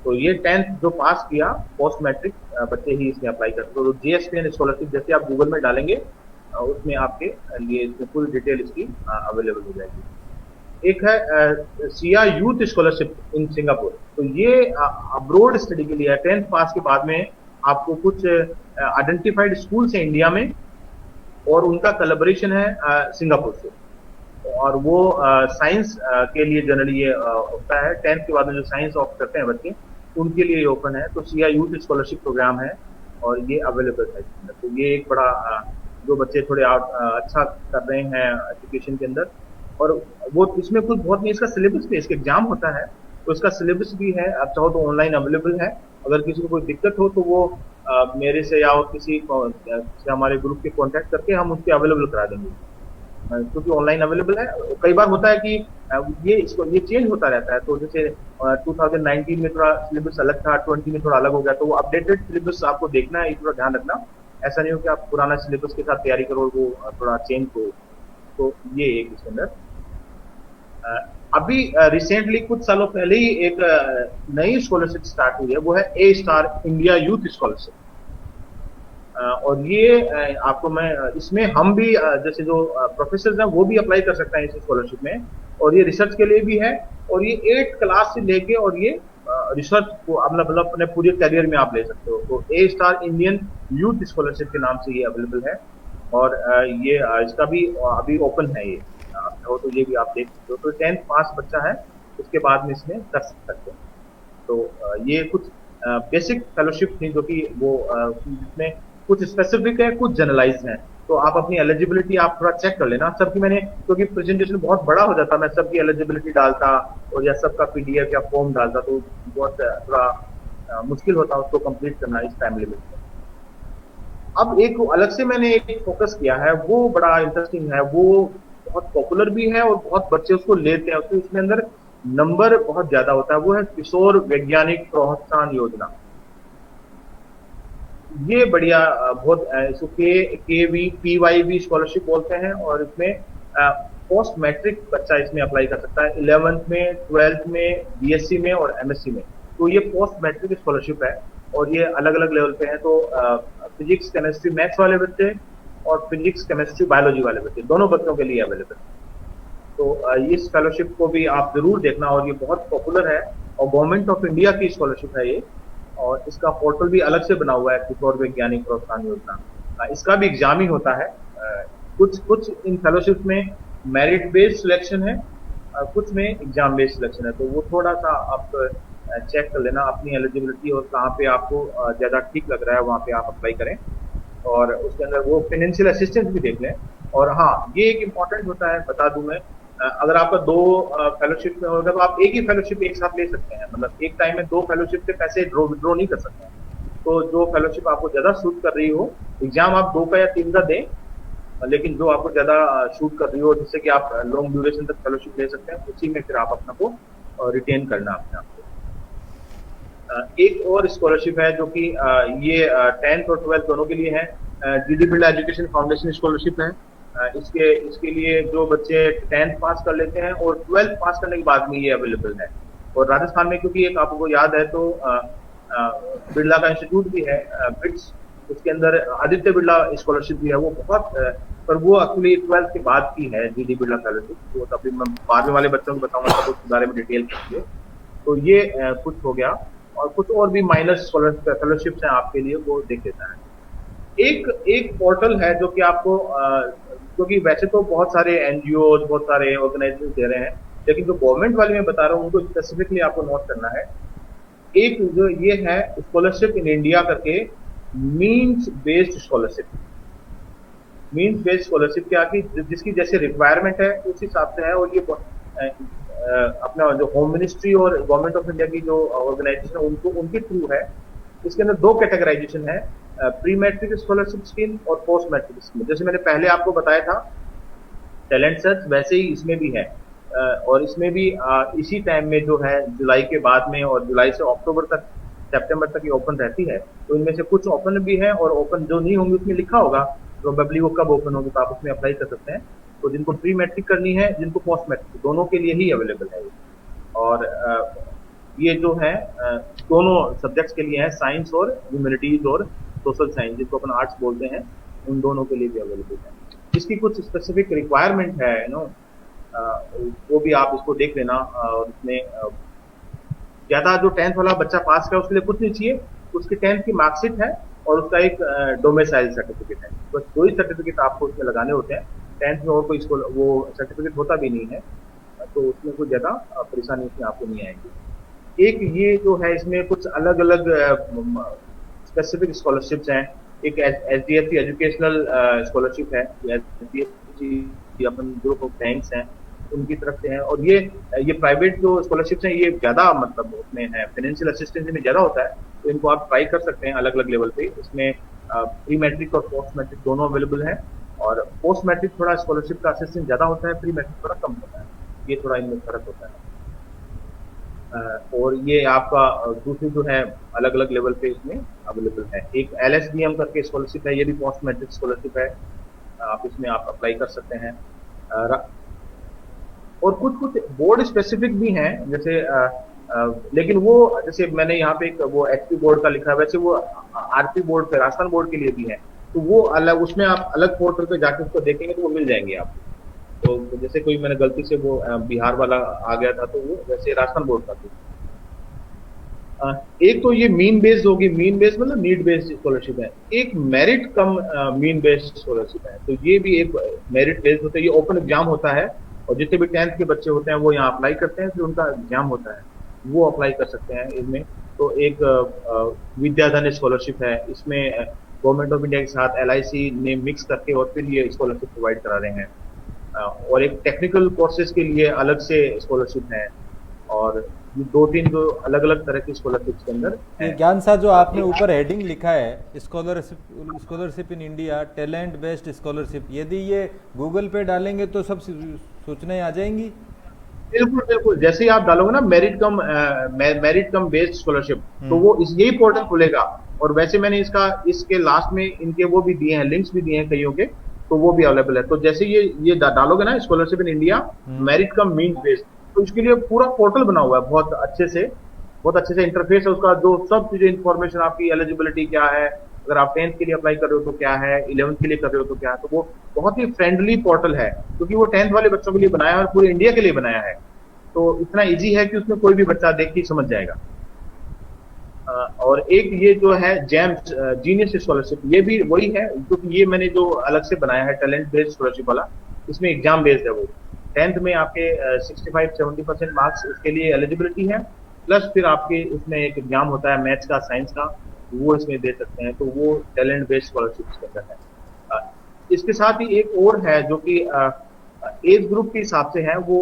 A: तो ये 10th जो पास किया पोस्ट मैट्रिक बच्चे ही इसमें अप्लाई करते हैं। तो JSPN स्कॉलरशिप जैसे आप गूगल में डालेंगे, उसमें आपके लिए इसमें पूरी डिटेल इसकी अवेलेबल हो जाएगी। एक है Siya youth scholarship in Singapore. तो ये अब्रोड स्टडी के लिए है। 10th पास के बाद में आपको कुछ आइडेंटिफाइड स्कूल है इंडिया में, और उनका कोलैबोरेशन है सिंगापुर से, और वो साइंस के लिए जनरली ये होता है। 10th के बाद में जो साइंस ऑप्ट करते हैं बच्चे, उनके लिए ओपन है। तो सिया यूथ स्कॉलरशिप प्रोग्राम है, और ये अवेलेबल है। तो ये एक बड़ा जो बच्चे थोड़े अच्छा कर रहे हैं एजुकेशन के अंदर, और वो इसमें कुछ बहुत नहीं, इसका सिलेबस भी, इसका एग्जाम होता है, तो इसका सिलेबस भी है। आप चाहो तो ऑनलाइन अवेलेबल है। अगर किसी को कोई दिक्कत हो तो वो मेरे से या और किसी से हमारे ग्रुप के कांटेक्ट करके हम उसके अवेलेबल करा देंगे, क्योंकि ऑनलाइन अवेलेबल है। कई बार होता है कि ये चेंज होता रहता है। तो जैसे 2019 में थोड़ा सिलेबस अलग था, 20 में थोड़ा अलग हो गया, तो वो अपडेटेड सिलेबस आपको देखना है, थोड़ा ध्यान रखना। ऐसा नहीं हो कि आप पुराना सिलेबस के साथ तैयारी करो, वो थोड़ा चेंज हो। तो ये एक इसके अंदर अभी रिसेंटली कुछ सालों पहले ही एक नई स्कॉलरशिप स्टार्ट हुई है, वो है A-STAR इंडिया यूथ स्कॉलरशिप। और ये आपको मैं इसमें हम भी जैसे जो प्रोफेसर हैं वो भी अप्लाई कर सकते हैं इस स्कॉलरशिप में, और ये रिसर्च के लिए भी है। और ये 8th क्लास से लेके, और ये रिसर्च को मतलब अपने पूरे करियर में आप ले सकते हो। तो A-STAR इंडियन यूथ स्कॉलरशिप के नाम से ये अवेलेबल है, और ये इसका भी अभी ओपन है। ये आप चाहो तो ये भी आप देख सकते हो। तो 10th पास बच्चा है, उसके बाद में इसमें कर सकते हैं। तो ये कुछ बेसिक फेलोशिप थी, जो कि वो जिसमें कुछ स्पेसिफिक है, कुछ जनरलाइज है। तो आप अपनी एलिजिबिलिटी आप थोड़ा चेक कर लेना सबकी। मैंने, क्योंकि प्रेजेंटेशन बहुत बड़ा हो जाता, मैं सबकी एलिजिबिलिटी डालता, और या सबका PDF या फॉर्म डालता, तो बहुत थोड़ा मुश्किल होता उसको कंप्लीट करना इस टाइम लिमिट में। अब एक अलग से मैंने एक फोकस किया है, वो बड़ा इंटरेस्टिंग है, वो बहुत पॉपुलर भी है, और बहुत बच्चे उसको लेते हैं, तो उसमें अंदर नंबर बहुत ज्यादा होता है। वो है किशोर वैज्ञानिक प्रोत्साहन योजना। ये बढ़िया बहुत इसको KVPYV स्कॉलरशिप बोलते हैं, और इसमें पोस्ट मैट्रिक बच्चा इसमें अप्लाई कर सकता है, 11th में, 12th में, BSc में और MSc में। तो ये पोस्ट मैट्रिक स्कॉलरशिप है, और ये अलग अलग लेवल पे है। तो फिजिक्स, केमिस्ट्री, मैथ्स वाले बच्चे, और फिजिक्स, केमिस्ट्री, बायोलॉजी वाले बच्चे, दोनों बच्चों के लिए अवेलेबल है। तो इस फेलोशिप को भी आप जरूर देखना, और ये बहुत पॉपुलर है, और गवर्नमेंट ऑफ इंडिया की स्कॉलरशिप है ये, और इसका पोर्टल भी अलग से बना हुआ है, किशोर वैज्ञानिक प्रोत्साहन योजना। इसका भी एग्जाम ही होता है। कुछ इन फेलोशिप में मेरिट बेस्ड सिलेक्शन है, कुछ में एग्जाम बेस्ड सिलेक्शन है। तो वो थोड़ा सा आप चेक कर लेना अपनी एलिजिबिलिटी, और कहाँ पे आपको ज्यादा ठीक लग रहा है वहाँ पे आप अप्लाई करें, और उसके अंदर वो फाइनेंशियल असिस्टेंस भी देख लें। और हाँ, ये एक इम्पॉर्टेंट होता है, बता दूं मैं, अगर आपका 2 फेलोशिप में होगा, तो आप एक ही फेलोशिप एक साथ ले सकते हैं। मतलब एक टाइम में 2 फेलोशिप से पैसे विड्रॉ नहीं कर सकते हैं। तो जो फेलोशिप आपको ज्यादा सूट कर रही हो, एग्जाम आप 2 का या 3 का दें, लेकिन जो आपको ज्यादा शूट कर रही हो, जिससे कि आप लॉन्ग ड्यूरेशन तक फेलोशिप ले सकते हैं, उसी में फिर आप अपना को रिटेन करना अपने आप को। एक और स्कॉलरशिप है जो कि ये 10th और 12th दोनों के लिए है, GD Birla education foundation scholarship है। इसके लिए जो बच्चे 10th पास कर लेते हैं और 12th पास करने के बाद में ये अवेलेबल है। और राजस्थान में, क्योंकि एक आपको याद है, तो बिरला का इंस्टीट्यूट भी है, बिट्स, उसके अंदर आदित्य बिरला स्कॉलरशिप भी है। वो बहुत पर वो एक्चुअली 12th के बाद की है जीडी बिरला स्कॉलरशिप, वो तभी मैं 12वीं वाले बच्चों को बताऊंगा तब उसके बारे में डिटेल करेंगे। तो ये कुछ हो गया, और कुछ और भी माइनर स्कॉलरशिप्स हैं आपके लिए, वो देख लेता है। एक एक पोर्टल है जो कि आपको क्योंकि वैसे तो बहुत सारे एनजीओ, बहुत सारे ऑर्गेनाइजेशन दे रहे हैं, लेकिन जो गवर्नमेंट वाले मैं बता रहा हूँ उनको स्पेसिफिकली आपको नोट करना है। एक जो ये है स्कॉलरशिप इन इंडिया करके, means based scholarship. Means based scholarship क्या कि जिसकी जैसे रिक्वायरमेंट है उस हिसाब से है, और ये अपना जो होम मिनिस्ट्री और गवर्नमेंट ऑफ इंडिया की जो ऑर्गेनाइजेशन है उनको उनके थ्रू है। इसके अंदर दो कैटेगराइजेशन है, प्री मैट्रिक स्कॉलरशिप स्कीम और पोस्ट मैट्रिक स्कीम। जैसे मैंने पहले आपको बताया था टैलेंट सर्च, वैसे ही इसमें भी है। और इसमें भी इसी टाइम में जो है जुलाई के बाद में, और जुलाई से अक्टूबर तक, सितंबर तक ये ओपन रहती है। तो इनमें से कुछ ओपन भी है, और ओपन जो नहीं होंगी उसमें लिखा होगा प्रोबेबली वो कब ओपन होगी, तो आप उसमें अप्लाई कर सकते हैं। तो जिनको प्री मैट्रिक करनी है, जिनको पोस्ट मैट्रिक, दोनों के लिए ही अवेलेबल है। और ये जो है दोनों सब्जेक्ट्स के लिए है, साइंस और ह्यूमैनिटीज और सोशल साइंस, जिसको अपन आर्ट्स बोलते हैं, उन दोनों के लिए भी अवेलेबल है। इसकी कुछ स्पेसिफिक रिक्वायरमेंट है, वो भी आप इसको देख लेना। और इसमें ज्यादा जो 10th वाला बच्चा पास का उसके लिए कुछ नहीं चाहिए, उसकी 10th की मार्कशीट है और उसका एक डोमिसाइल सर्टिफिकेट है, बस दो ही सर्टिफिकेट आपको उसमें लगाने होते हैं। 10th में और कोई वो सर्टिफिकेट होता भी नहीं है, तो उसमें कोई ज्यादा परेशानी उसमें आपको नहीं आएगी। एक ये जो है इसमें कुछ अलग अलग स्पेसिफिक स्कॉलरशिप्स हैं। एक एचडीएफसी एजुकेशनल स्कॉलरशिप है, HDFC upon group of banks हैं उनकी तरफ से है। और ये प्राइवेट जो स्कॉलरशिप्स हैं ये ज्यादा मतलब उसमें है, फाइनेंशियल असिस्टेंस में ज्यादा होता है, तो इनको आप ट्राई कर सकते हैं अलग अलग लेवल पे। इसमें प्री मैट्रिक और पोस्ट मैट्रिक दोनों अवेलेबल है, और पोस्ट मैट्रिक थोड़ा स्कॉलरशिप का असिस्टेंस ज्यादा होता है, प्री मैट्रिक थोड़ा कम होता है, ये थोड़ा इनमें फर्क होता है। और ये आपका दूसरी जो है अलग अलग लेवल पे इसमें अवेलेबल है। एक एलएसडीएम करके स्कॉलरशिप है, ये भी पोस्ट मैट्रिक स्कॉलरशिप है, आप इसमें आप अप्लाई कर सकते हैं। और कुछ कुछ बोर्ड स्पेसिफिक भी हैं, जैसे लेकिन वो जैसे मैंने यहाँ पे एक वो एचपी बोर्ड का लिखा है, वैसे वो आरपी बोर्ड पे, राजस्थान बोर्ड के लिए भी है, तो वो अलग, उसमें आप अलग पोर्टल पे जाके उसको देखेंगे तो वो मिल जाएंगे आपको। तो जैसे कोई मैंने गलती से वो बिहार वाला आ गया था, तो वो वैसे राजस्थान बोर्ड का था। एक तो ये मीन बेस्ड होगी, मीन बेस्ड मतलब नीड बेस्ड स्कॉलरशिप है। एक मेरिट कम मीन बेस्ड स्कॉलरशिप है, तो ये भी एक मेरिट बेस्ड होता है। ये ओपन एग्जाम होता है, और जितने भी 10th के बच्चे होते हैं वो यहाँ अप्लाई करते हैं, फिर उनका एग्जाम होता है, वो अप्लाई कर सकते हैं इनमें। तो एक विद्याधन स्कॉलरशिप है, इसमें गवर्नमेंट ऑफ इंडिया के साथ एलआईसी ने मिक्स करके और फिर ये स्कॉलरशिप प्रोवाइड करा रहे हैं। और एक टेक्निकल कोर्सेज के लिए अलग से स्कॉलरशिप है, और ये दो तीन जो अलग अलग तरह की स्कॉलरशिप के अंदर
B: ये ज्ञान सा जो आपने ऊपर हेडिंग लिखा है scholarship in India talent based scholarship, यदि ये गूगल पे डालेंगे तो सब सूचनाएं आ जाएंगी?
A: बिल्कुल बिल्कुल, जैसे ही आप डालोगे ना मेरिट कम बेस्ड स्कॉलरशिप, तो वो यही पोर्टल खुलेगा। और वैसे मैंने इसके लास्ट में इनके वो भी दिए हैं, लिंक्स भी दिए हैं कईयों के, तो वो भी अवेलेबल है। तो जैसे ये डालोगे ना scholarship in India merit come mean based, तो इसके लिए पूरा पोर्टल बना हुआ है बहुत अच्छे से इंटरफेस है उसका, जो सब चीजें इंफॉर्मेशन, आपकी एलिजिबिलिटी क्या है, अगर आप 10th के लिए अप्लाई कर रहे हो तो क्या है, 11th के लिए कर रहे हो तो क्या है। तो वो बहुत ही फ्रेंडली पोर्टल है, क्योंकि वो 10th वाले बच्चों के लिए बनाया है और पूरे इंडिया के लिए बनाया है। तो इतना इजी है कि उसमें कोई भी बच्चा देख के समझ जाएगा। और एक ये जो है जेम्स जीनियस स्कॉलरशिप, ये भी वही है, क्योंकि ये मैंने जो अलग से बनाया है टैलेंट बेस्ड स्कॉलरशिप वाला, इसमें एग्जाम बेस्ड है। वो 10th में आपके 65-70% मार्क्स उसके लिए एलिजिबिलिटी है, प्लस फिर आपके उसमें एक एग्जाम होता है मैथ्स का, साइंस का, वो इसमें दे सकते हैं। तो वो टैलेंट बेस्ड स्कॉलरशिप के अंदर है। इसके साथ ही एक और है जो कि एज ग्रुप के हिसाब से है, वो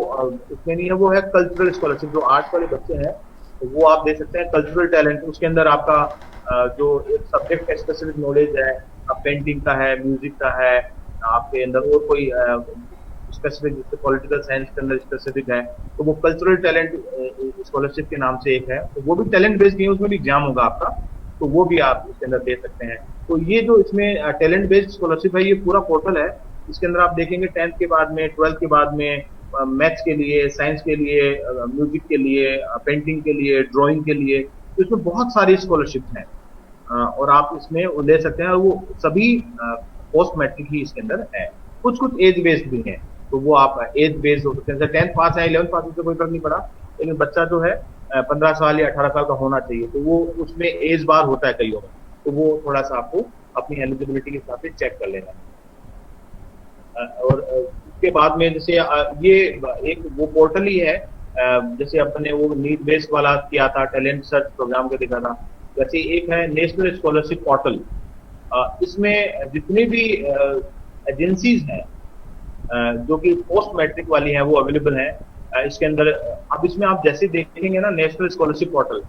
A: उसमें नहीं है, वो है कल्चरल स्कॉलरशिप। जो आर्ट्स वाले बच्चे हैं तो वो आप दे सकते हैं कल्चरल टैलेंट, उसके अंदर आपका जो एक सब्जेक्ट का स्पेसिफिक नॉलेज है, पेंटिंग का है, म्यूजिक का है, आपके अंदर और कोई स्पेसिफिक, जैसे पॉलिटिकल साइंस के अंदर स्पेसिफिक है, तो वो कल्चरल टैलेंट स्कॉलरशिप के नाम से एक है। तो वो भी टैलेंट बेस्ड नहीं है, उसमें भी एग्जाम होगा आपका, तो वो भी आप इसके अंदर दे सकते हैं। तो ये जो इसमें टैलेंट बेस्ड स्कॉलरशिप है, ये पूरा पोर्टल है, इसके अंदर आप देखेंगे 10th के बाद में, 12th के बाद में, मैथ्स के लिए, साइंस के लिए, म्यूजिक के लिए, पेंटिंग के लिए, ड्राइंग के लिए, तो इसमें बहुत सारी स्कॉलरशिप हैं, और आप इसमें वो ले सकते हैं, और वो सभी पोस्ट मैट्रिक ही इसके अंदर है। कुछ कुछ एज बेस्ड भी हैं, तो वो आप एज बेस्ड हो सकते हैं, जैसे 10th पास है 11th पास, उससे कोई फर्क नहीं पड़ा, लेकिन बच्चा जो है 15 साल या 18 साल का होना चाहिए, तो वो उसमें एज बार होता है कईयों में, तो वो थोड़ा सा आपको अपनी एलिजिबिलिटी के हिसाब से चेक कर लेना है। और उसके बाद में जैसे ये एक वो पोर्टल ही है, जैसे अपने वो नीड बेस्ड वाला किया था, टैलेंट सर्च प्रोग्राम का दिखा था, वैसे एक है नेशनल स्कॉलरशिप पोर्टल। इसमें जितनी भी एजेंसीज हैं जो कि पोस्ट मैट्रिक वाली हैं वो अवेलेबल हैं इसके अंदर। अब इसमें आप जैसे देखेंगे ना नेशनल स्कॉलरशिप पोर्टल,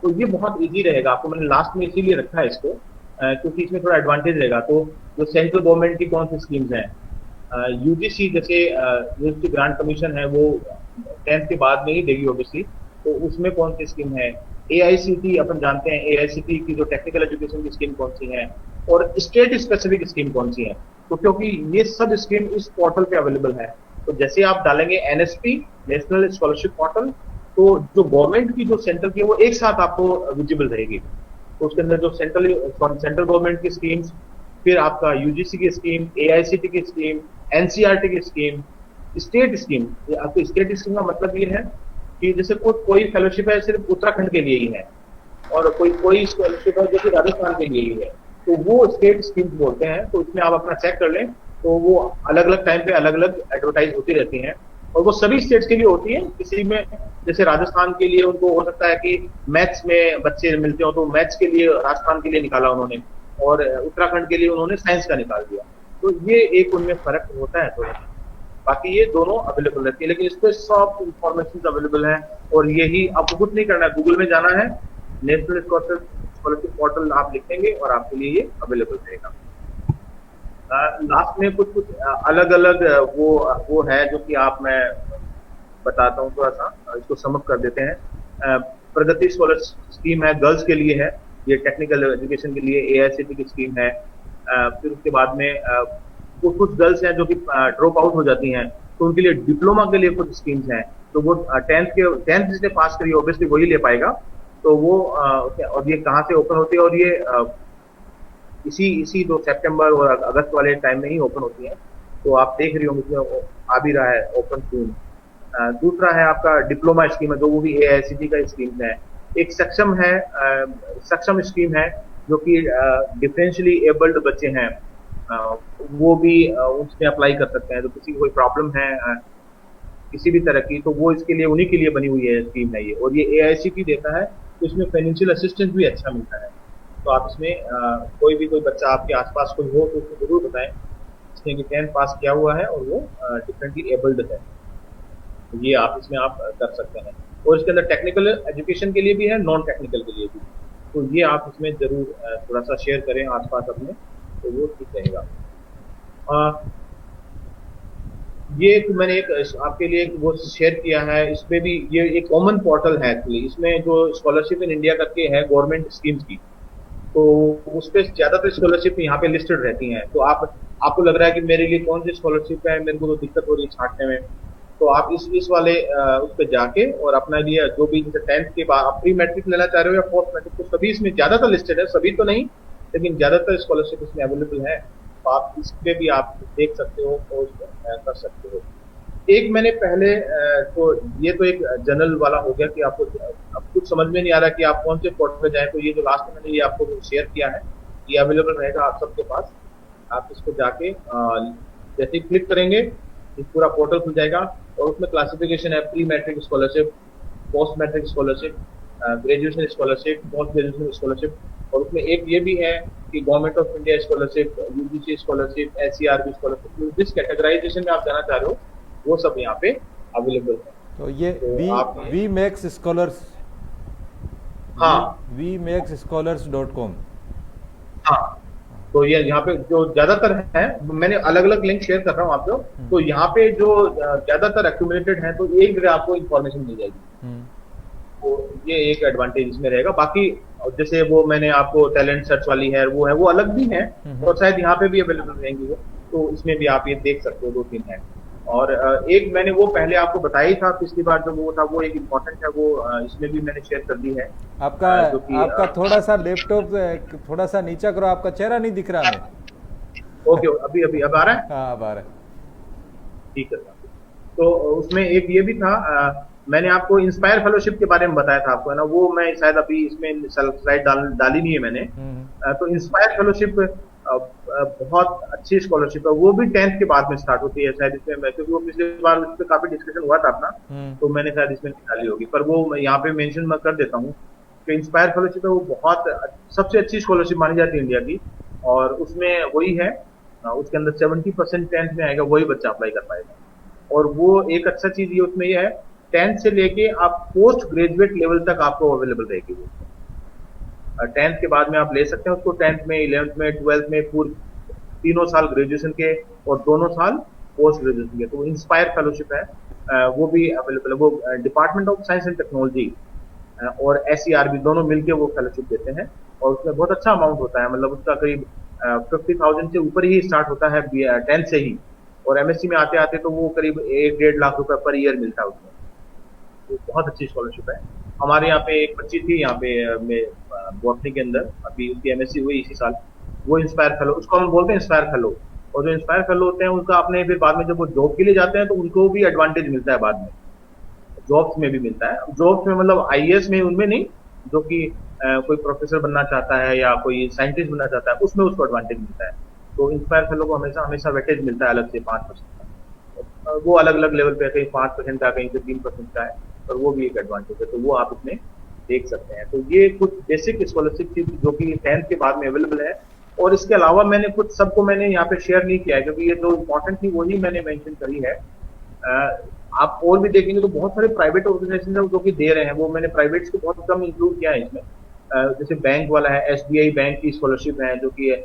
A: तो ये बहुत इजी रहेगा आपको, मैंने लास्ट में इसीलिए रखा है इसको, क्योंकि इसमें थोड़ा एडवांटेज रहेगा। तो जो सेंट्रल गवर्नमेंट की कौन सी स्कीम्स हैं, यूजीसी जैसे यूनिवर्सिटी ग्रांट कमीशन है, वो 10th के बाद में ही देगी ऑब्वियसली, तो उसमें कौन सी स्कीम है। एआईसीटी अपन जानते हैं, एआईसीटी की जो टेक्निकल एजुकेशन की स्कीम कौन सी है, और स्टेट स्पेसिफिक स्कीम कौन सी है, तो क्योंकि ये सब स्कीम इस पोर्टल पे अवेलेबल है, तो जैसे आप डालेंगे एनएसपी नेशनल स्कॉलरशिप पोर्टल, तो जो गवर्नमेंट की जो सेंट्रल की है वो एक साथ आपको विजिबल रहेगी। तो उसके अंदर जो सेंट्रल गवर्नमेंट की स्कीम्स, फिर आपका यूजीसी की स्कीम, एआईसीटी की स्कीम, एनसीईआरटी की स्कीम, स्टेट स्कीम। आपको स्टेट स्कीम का मतलब ये है कि जैसे कोई फेलोशिप है सिर्फ उत्तराखंड के लिए ही है, और कोई स्कॉलरशिप है जो कि राजस्थान के लिए ही है, तो वो स्टेट स्कीम्स बोलते हैं। तो इसमें आप अपना चेक कर लें, तो वो अलग अलग टाइम पे अलग अलग एडवर्टाइज होती रहती हैं, और वो सभी स्टेट्स के लिए होती है। किसी में जैसे राजस्थान के लिए उनको हो सकता है कि मैथ्स में बच्चे मिलते हो, तो मैथ्स के लिए राजस्थान के लिए निकाला उन्होंने, और उत्तराखंड के लिए उन्होंने साइंस का निकाल दिया, तो ये एक उनमें फर्क होता है थोड़ा सा। बाकी ये दोनों अवेलेबल रहती है, लेकिन इस पे सब इंफॉर्मेशन अवेलेबल है, और यही आपको कुछ नहीं करना है, गूगल में जाना है, नेशनल स्कॉलरशिप पोर्टल आप लिखेंगे और आपके लिए ये अवेलेबल रहेगा। लास्ट में कुछ कुछ अलग अलग वो है जो कि आप मैं बताता हूँ, थोड़ा सा इसको समअप कर देते हैं। प्रगति स्कॉलरशिप स्कीम है, गर्ल्स के लिए है, ये टेक्निकल एजुकेशन के लिए एआईसीटी की स्कीम है। फिर उसके बाद में कुछ गर्ल्स हैं जो कि ड्रॉप आउट हो जाती हैं, तो उनके लिए डिप्लोमा के लिए कुछ स्कीम्स हैं, तो वो 10th जिसने पास करी ऑब्वियसली वही ले पाएगा। तो वो और ये कहाँ से ओपन होती है, और ये इसी तो सितंबर और अगस्त वाले टाइम में ही ओपन होती है, तो आप देख रही होंगे इसमें आ भी रहा है ओपन सून। दूसरा है आपका डिप्लोमा स्कीम है, जो वो भी एआईसीटी का स्कीम है। एक सक्षम है, सक्षम स्कीम है, जो कि डिफरेंशियली एबल्ड बच्चे हैं, वो भी उसमें अप्लाई कर सकते हैं, तो किसी को कोई प्रॉब्लम है किसी भी तरह की, तो वो इसके लिए उन्हीं के लिए बनी हुई है स्कीम है ये, और ये एआईसीटी देता है, तो इसमें फाइनेंशियल असिस्टेंस भी अच्छा मिलता है। तो आप इसमें कोई बच्चा आपके आसपास कोई हो तो उसको जरूर बताएं जिसने कि 10th पास किया हुआ है और वो डिफरेंटली एबल्ड है, ये आप इसमें आप कर सकते हैं। और इसके अंदर टेक्निकल एजुकेशन के लिए भी है, नॉन टेक्निकल के लिए भी, तो ये आप इसमें जरूर थोड़ा सा शेयर करें आसपास अपने, तो वो ठीक रहेगा। ये तो मैंने एक आपके लिए वो शेयर किया है, इसमें भी ये एक कॉमन पोर्टल है एक्चुअली, इसमें जो स्कॉलरशिप इन इंडिया करके है गवर्नमेंट स्कीम्स की, तो उस पर ज्यादातर स्कॉलरशिप यहाँ पे लिस्टेड रहती हैं। तो आपको लग रहा है कि मेरे लिए कौन सी स्कॉलरशिप है, मेरे को तो दिक्कत हो रही है छांटने में, तो आप इस वाले उस पर जाके और अपना लिए जो भी जैसे 10th के बाद आप प्री मैट्रिक लेना चाह रहे हो या पोस्ट मैट्रिक, तो सभी इसमें ज्यादातर लिस्टेड है, सभी तो नहीं लेकिन ज्यादातर स्कॉलरशिप इसमें अवेलेबल है, तो आप इस पे भी आप देख सकते हो और उसको कर सकते हो। एक मैंने पहले तो ये तो एक जनरल वाला हो गया कि आपको अब कुछ समझ में नहीं आ रहा कि आप कौन से पोर्टल पे जाएं, तो ये जो लास्ट में मैंने ये आपको शेयर किया है ये अवेलेबल रहेगा आप सबके पास। आप इसको जाके जैसे ही क्लिक करेंगे ये पूरा पोर्टल खुल जाएगा, और उसमें क्लासिफिकेशन है pre matric scholarship, post matric scholarship, graduation scholarship, post graduation scholarship, और उसमें एक ये भी है कि government of India scholarship, UGC scholarship, SCERB scholarship, जिस कैटेगराइजेशन में आप जाना चाह रहे हो वो सब यहाँ पे अवेलेबल है।
B: तो ये वी मैक्स स्कॉलर्स,
A: हाँ
B: vmaxscholars.com,
A: हाँ, तो ये यहाँ पे जो ज्यादातर है, मैंने अलग अलग लिंक शेयर कर रहा हूँ आपको, तो यहाँ पे जो ज्यादातर एक्यूमुलेटेड है, तो एक जगह आपको इन्फॉर्मेशन मिल जाएगी, तो ये एक एडवांटेज इसमें रहेगा। बाकी जैसे वो मैंने आपको टैलेंट सर्च वाली है वो अलग भी है, और शायद यहाँ पे भी अवेलेबल रहेंगी वो, तो इसमें भी आप ये देख सकते हो, 2-3 है। और एक मैंने वो पहले आपको बताया ही था पिछली बार, जो वो था वो एक इम्पोर्टेंट है, वो इसमें भी मैंने शेयर कर दी है,
B: आपका
A: जो कि
B: आपका थोड़ा सा लैपटॉप थोड़ा सा नीचा करो, आपका चेहरा नहीं दिख रहा हमें।
A: ओके, अभी अभी अब आ रहा है?
B: हाँ, अब आ रहा है।
A: ठीक है। तो उसमें एक ये भी था, मैंने आपको इंस्पायर फेलोशिप के बारे में बताया था आपको, है ना, वो मैं शायद अभी इसमें स्लाइड डाली नहीं है मैंने। तो इंस्पायर फेलोशिप बहुत अच्छी स्कॉलरशिप है, वो भी 10th के बाद में स्टार्ट होती है शायद इसमें, क्योंकि वो पिछली बार उस पर काफी डिस्कशन हुआ था अपना, तो मैंने शायद इसमें डाली होगी, पर वो मैं यहाँ पे मेंशन मैं कर देता हूँ कि इंस्पायर फेलोशिप है, वो बहुत सबसे अच्छी स्कॉलरशिप मानी जाती है इंडिया की, और उसमें वही है, उसके अंदर 70% 10th में आएगा, वही बच्चा अप्लाई कर पाएगा। और वो एक अच्छा चीज ये उसमें ये है, 10th से लेके आप पोस्ट ग्रेजुएट लेवल तक आपको अवेलेबल रहेगी वो। 10th के बाद में आप ले सकते हैं उसको, 10th में, 11th में, 12th में, पूरे तीनों साल ग्रेजुएशन के और दोनों साल पोस्ट ग्रेजुएशन के, तो वो इंस्पायर फेलोशिप है, वो भी अवेलेबल है। वो department of science and technology और SERB दोनों मिलके वो फेलोशिप देते हैं, और उसमें बहुत अच्छा अमाउंट होता है, मतलब उसका करीब 50,000 से ऊपर ही स्टार्ट होता है 10th से ही, और MSc में आते आते तो वो करीब 1-1.5 लाख रुपए पर ईयर मिलता है उसमें। तो बहुत अच्छी स्कॉलरशिप है। हमारे यहाँ पे एक बच्ची थी यहाँ पे बॉटनी के अंदर, अभी उसकी MSc हुई इसी साल, वो इंस्पायर फेलो, उसको हम बोलते हैं इंस्पायर फेलो। और जो इंस्पायर फेलो होते हैं उनका अपने फिर बाद में जब वो जॉब के लिए जाते हैं तो उनको भी एडवांटेज मिलता है बाद में, जॉब्स में भी मिलता है, जॉब्स में मतलब IAS में, उनमें नहीं, जो कि कोई प्रोफेसर बनना चाहता है या कोई साइंटिस्ट बनना चाहता है, उसमें उसको एडवांटेज मिलता है। तो इंस्पायर फेलो को हमेशा हमेशा वेटेज मिलता है अलग से 5% का, वो अलग अलग लेवल पे, कहीं 5% का, कहीं से 3% का है, पर वो भी एक एडवांटेज है, तो वो आप इसमें देख सकते हैं। तो ये कुछ बेसिक स्कॉलरशिप थी जो कि 10th के बाद में अवेलेबल है, और इसके अलावा मैंने कुछ सबको मैंने यहाँ पे शेयर नहीं किया है, क्योंकि ये जो इम्पोर्टेंट थी वही मैंने मेंशन करी है। आप और भी देखेंगे तो बहुत सारे प्राइवेट ऑर्गेनाइजेशन है जो कि दे रहे हैं, वो मैंने प्राइवेट्स को बहुत कम इंक्लूड किया है इसमें। जैसे बैंक वाला है, SBI बैंक की स्कॉलरशिप है जो कि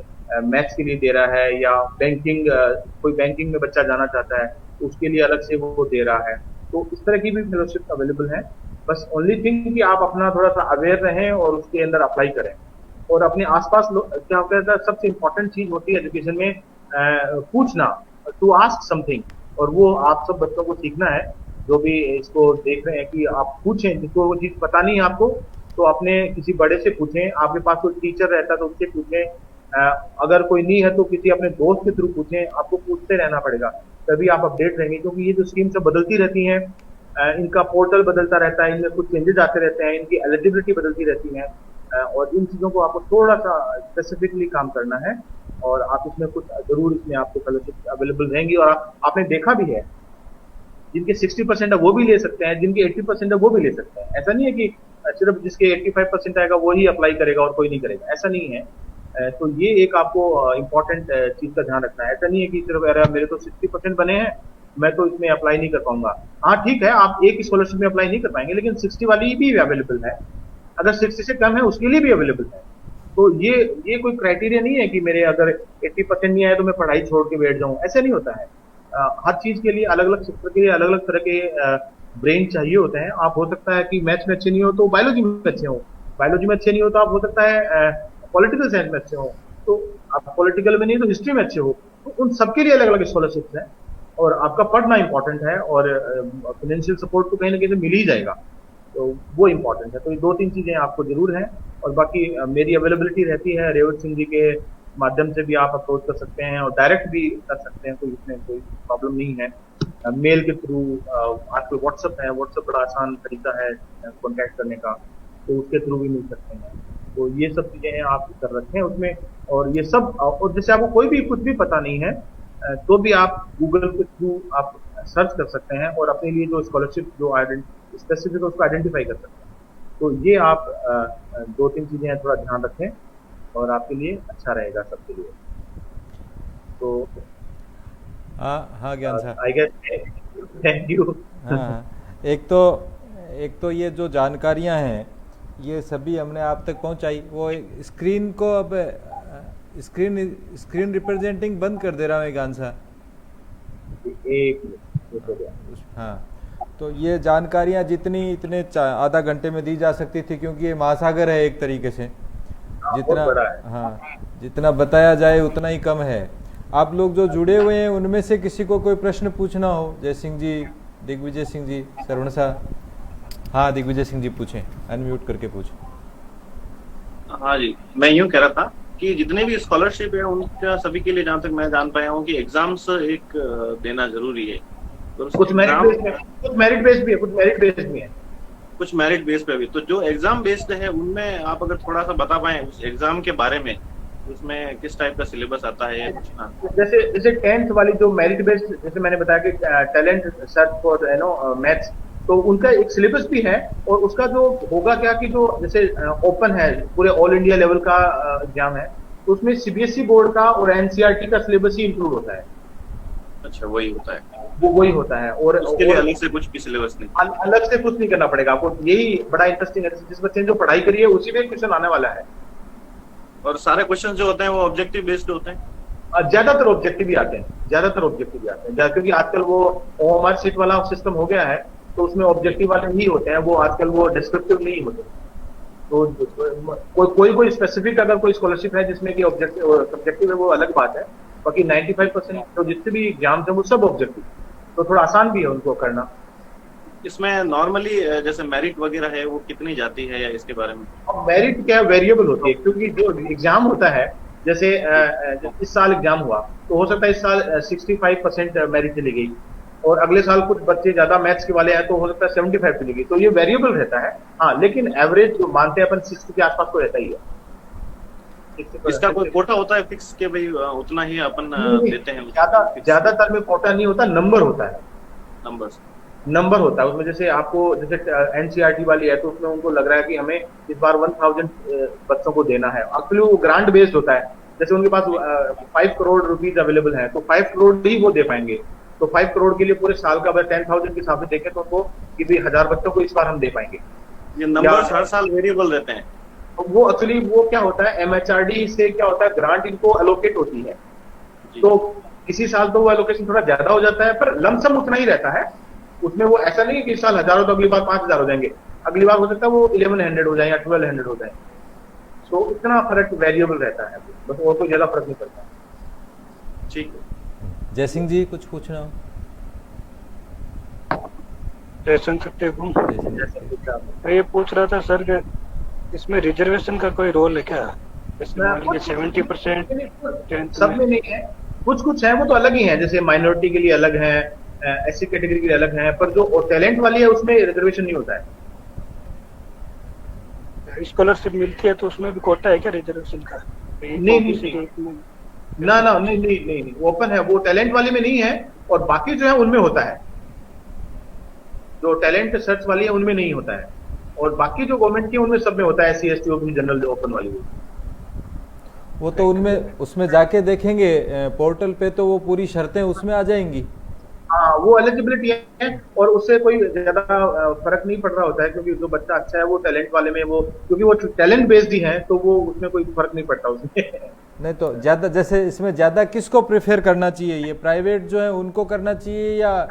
A: मैथ्स के लिए दे रहा है, या बैंकिंग, कोई बैंकिंग में बच्चा जाना चाहता है तो उसके लिए अलग से वो दे रहा है। तो इस तरह की भी फेलोशिप अवेलेबल है। बस ओनली थिंग कि आप अपना थोड़ा सा अवेयर रहें और उसके अंदर अप्लाई करें, और अपने आसपास क्या होता है, सबसे इंपॉर्टेंट चीज होती है एजुकेशन में, पूछना, टू आस्क समथिंग, और वो आप सब बच्चों को सीखना है, जो भी इसको देख रहे हैं, कि आप पूछें, जिसको वो चीज पता नहीं है आपको तो अपने किसी बड़े से पूछें, आपके पास कोई टीचर रहता है तो उससे पूछें, अगर कोई नहीं है तो किसी अपने दोस्त के थ्रू पूछें, आपको पूछते रहना पड़ेगा, तभी आप अपडेट रहेंगे, क्योंकि ये जो स्कीम सब बदलती रहती हैं, इनका पोर्टल बदलता रहता है, इनमें कुछ चेंजेस आते रहते हैं, इनकी एलिजिबिलिटी बदलती रहती है, और इन चीजों को आपको थोड़ा सा स्पेसिफिकली काम करना है, और आप इसमें कुछ जरूर, इसमें आपको फेलोशिप अवेलेबल रहेंगी, और आपने देखा भी है, जिनके 60% है वो भी ले सकते हैं, जिनके 80% है वो भी ले सकते हैं। ऐसा नहीं है कि सिर्फ जिसके 85% आएगा वो ही अप्लाई करेगा और कोई नहीं करेगा, ऐसा नहीं है। तो ये एक आपको इम्पोर्टेंट चीज का ध्यान रखना है। ऐसा नहीं है कि सिर्फ अरे मेरे तो 60% बने हैं, मैं तो इसमें अप्लाई नहीं कर पाऊंगा। हाँ ठीक है, आप एक स्कॉलरशिप में अप्लाई नहीं कर पाएंगे, लेकिन 60 वाली भी अवेलेबल है, अगर 60 से कम है उसके लिए भी अवेलेबल है। तो ये कोई क्राइटेरिया नहीं है कि मेरे अगर 80% नहीं आया तो मैं पढ़ाई छोड़ के बैठ जाऊं, ऐसा नहीं होता है। हर चीज के लिए, अलग अलग सेक्टर के लिए अलग अलग तरह के ब्रेन चाहिए होते हैं। आप हो सकता है कि मैथ्स में अच्छे नहीं हो तो बायोलॉजी में अच्छे हो, बायोलॉजी में अच्छे नहीं हो तो आप हो सकता है पॉलिटिकल साइंस में अच्छे हो, तो आप पॉलिटिकल में नहीं तो हिस्ट्री में अच्छे हो, तो उन सबके लिए अलग अलग स्कॉलरशिप है, और आपका पढ़ना इंपॉर्टेंट है, और फाइनेंशियल सपोर्ट तो कहीं ना कहीं से मिल ही जाएगा, तो वो इंपॉर्टेंट है। तो ये 2-3 चीजें आपको जरूर है, और बाकी मेरी अवेलेबिलिटी रहती है, रेवत सिंह जी के माध्यम से भी आप अप्रोच कर सकते हैं, और डायरेक्ट भी कर सकते हैं, कोई इसमें कोई प्रॉब्लम नहीं है। मेल के थ्रू, आजकल व्हाट्सएप है, व्हाट्सएप बड़ा आसान तरीका है कॉन्टैक्ट करने का, तो उसके थ्रू भी मिल सकते हैं। तो ये सब चीजें हैं, आप कर रखें उसमें, और ये सब, और जैसे आपको कोई भी कुछ भी पता नहीं है तो भी आप गूगल के थ्रू आप सर्च कर सकते हैं, और अपने लिए जो स्कॉलरशिप जो स्पेसिफिक है उसको आइडेंटिफाई कर सकते हैं। तो ये आप 2-3 चीजें हैं, थोड़ा ध्यान रखें, और आपके लिए अच्छा रहेगा सबके लिए। तो
B: हाँ हाँ, ज्ञान साहब।
A: I guess, thank you.
B: हाँ हाँ, एक तो ये जो जानकारियां हैं ये सभी हमने आप तक पहुंचाई। वो स्क्रीन को अब स्क्रीन रिप्रेजेंटिंग बंद कर दे रहा हूँ ज्ञान साहब।
A: एक
B: हाँ, तो ये जानकारियां जितनी इतने आधा घंटे में दी जा सकती थी, क्योंकि ये महासागर है एक तरीके से, जितना, हाँ, जितना बताया जाए उतना ही कम है। आप लोग जो जुड़े हुए हैं उनमें से किसी को कोई प्रश्न पूछना हो, जय सिंह जी, दिग्विजय सिंह जी, श्रवण साहब। हाँ दिग्विजय सिंह जी पूछें, अनम्यूट करके पूछें।
C: हाँ जी, मैं यूं कह रहा था कि जितने भी स्कॉलरशिप है उनका सभी के लिए जहाँ तक मैं जान पाया हूँ कि एग्जाम्स एक देना जरूरी है। तो
A: कुछ मेरिट
C: एग्जाम
A: बेस्ड है, कुछ मेरिट बेस्ड भी है, कुछ मेरिट बेस्ड भी है।
C: कुछ मेरिट बेस पे भी, तो जो एग्जाम बेस्ड है उनमें आप अगर थोड़ा सा बता पाए उस एग्जाम के बारे में, उसमें किस टाइप का सिलेबस आता है या कुछ ना।
A: जैसे जैसे 10th वाली जो मेरिट बेस्ड, जैसे मैंने बताया कि टैलेंट सर्च फॉर मैथ्स, तो उनका एक सिलेबस भी है। और उसका जो होगा क्या कि जो जैसे ओपन है, पूरे ऑल इंडिया लेवल का एग्जाम है, तो उसमें सीबीएसई बोर्ड का और एनसीईआरटी का सिलेबस ही इंक्लूड होता है।
C: अच्छा, वही होता है,
A: वो वही होता है। और
C: उसके लिए अलग से कुछ भी सिलेबस नहीं।
A: अलग से कुछ नहीं करना पड़ेगा आपको। यही बड़ा इंटरेस्टिंग है, जिस बच्चे ने जो पढ़ाई करी है उसी में क्वेश्चन आने वाला है।
C: और सारे क्वेश्चन जो होते हैं वो ऑब्जेक्टिव बेस्ड होते हैं।
A: ज्यादातर ऑब्जेक्टिव भी आते हैं, ज्यादातर ऑब्जेक्टिव भी आते हैं, क्योंकि आजकल वो ओएमआर शीट वाला सिस्टम हो गया है, तो उसमें ऑब्जेक्टिव वाले ही होते हैं, वो आजकल वो डिस्क्रिप्टिव नहीं होते। तो कोई स्पेसिफिक अगर कोई स्कॉलरशिप है जिसमें कि ऑब्जेक्टिव सब्जेक्टिव है, वो अलग बात है। बाकी 95% तो जितने भी एग्जाम्स हैं वो सब ऑब्जेक्टिव, तो थोड़ा आसान भी है उनको करना।
C: इसमें नॉर्मली जैसे मेरिट वगैरह है वो कितनी जाती है या इसके बारे में?
A: अब मेरिट क्या वेरिएबल होती है, क्योंकि जो एग्जाम होता है, जैसे इस साल एग्जाम हुआ, तो हो सकता है इस साल 65% मेरिट चली गई, और अगले साल कुछ बच्चे ज्यादा मैथ्स के वाले हैं तो हो सकता है 75 चली गई। तो ये वेरिएबल रहता है। हाँ, लेकिन एवरेज जो मानते हैं अपन 60 के आसपास तो रहता ही है।
C: इसका कोई कोटा होता है फिक्स के भाई उतना ही अपन देते हैं?
A: ज्यादातर में कोटा नहीं होता, नंबर होता है।
C: नंबर
A: होता है उसमें। जैसे आपको जैसे एनसीईआरटी वाली है, तो उसमें उनको लग रहा है कि हमें इस बार 1000 बच्चों को देना है। एक्चुअली वो ग्रांट बेस्ड होता है। जैसे उनके पास 5 करोड़ रुपीज अवेलेबल है, तो 5 करोड़ ही वो दे पाएंगे। तो 5 करोड़ के लिए पूरे साल का अगर 10,000 के हिसाब से देखें तो उनको कि भाई 1000 बच्चों को इस बार हम दे पाएंगे।
C: ये नंबर हर साल वेरिएबल रहते हैं।
A: वो एक्चुअली वो क्या होता है, एमएचआरडी से क्या होता है, ग्रांट इनको एलोकेट होती है। तो किसी साल तो वो एलोकेशन थोड़ा ज्यादा हो जाता है, पर लमसम उतना ही रहता है। उसमें वो ऐसा नहीं है कि इस साल 1000 तो अगली बार 5000 हो जाएंगे, अगली बार हो सकता है वो 1100 हो जाए या 1200 हो जाए। तो इतना फर्क वेरिएबल रहता है, बस और कोई ज्यादा फर्क नहीं पड़ता।
C: ठीक है।
B: जय सिंह जी कुछ पूछना हो?
D: तो ये पूछ रहा था सर कि इसमें रिजर्वेशन का कोई रोल है क्या? इसमें 70%
A: सब में नहीं है, कुछ कुछ है वो तो अलग ही है। जैसे माइनॉरिटी के लिए अलग है, एससी कैटेगरी के लिए अलग है, पर जो टैलेंट वाली है उसमें रिजर्वेशन नहीं होता है।
D: स्कॉलरशिप मिलती है तो उसमें भी कोटा है क्या रिजर्वेशन का?
A: नहीं, नहीं, ओपन है वो, टैलेंट वाली में नहीं है, और बाकी जो है उनमें होता है। जो टैलेंट सर्च वाली है उनमें नहीं होता है, और बाकी जो गवर्नमेंट की उनमें सब में होता है। SC ST open general open वाली
B: वो तो उनमें उसमें जाके देखेंगे पोर्टल पे, तो वो पूरी शर्तें उसमें आ जाएंगी।
A: हाँ, वो एलिजिबिलिटी है, और उससे कोई ज्यादा फर्क नहीं पड़ रहा होता है, क्योंकि जो बच्चा अच्छा है वो टैलेंट वाले में, वो क्योंकि वो टैलेंट बेस्ड ही है, तो वो उसमें कोई फर्क नहीं पड़ता उसमें।
B: नहीं तो ज्यादा, जैसे इसमें ज्यादा किसको प्रेफर करना चाहिए, ये प्राइवेट जो है उनको करना चाहिए या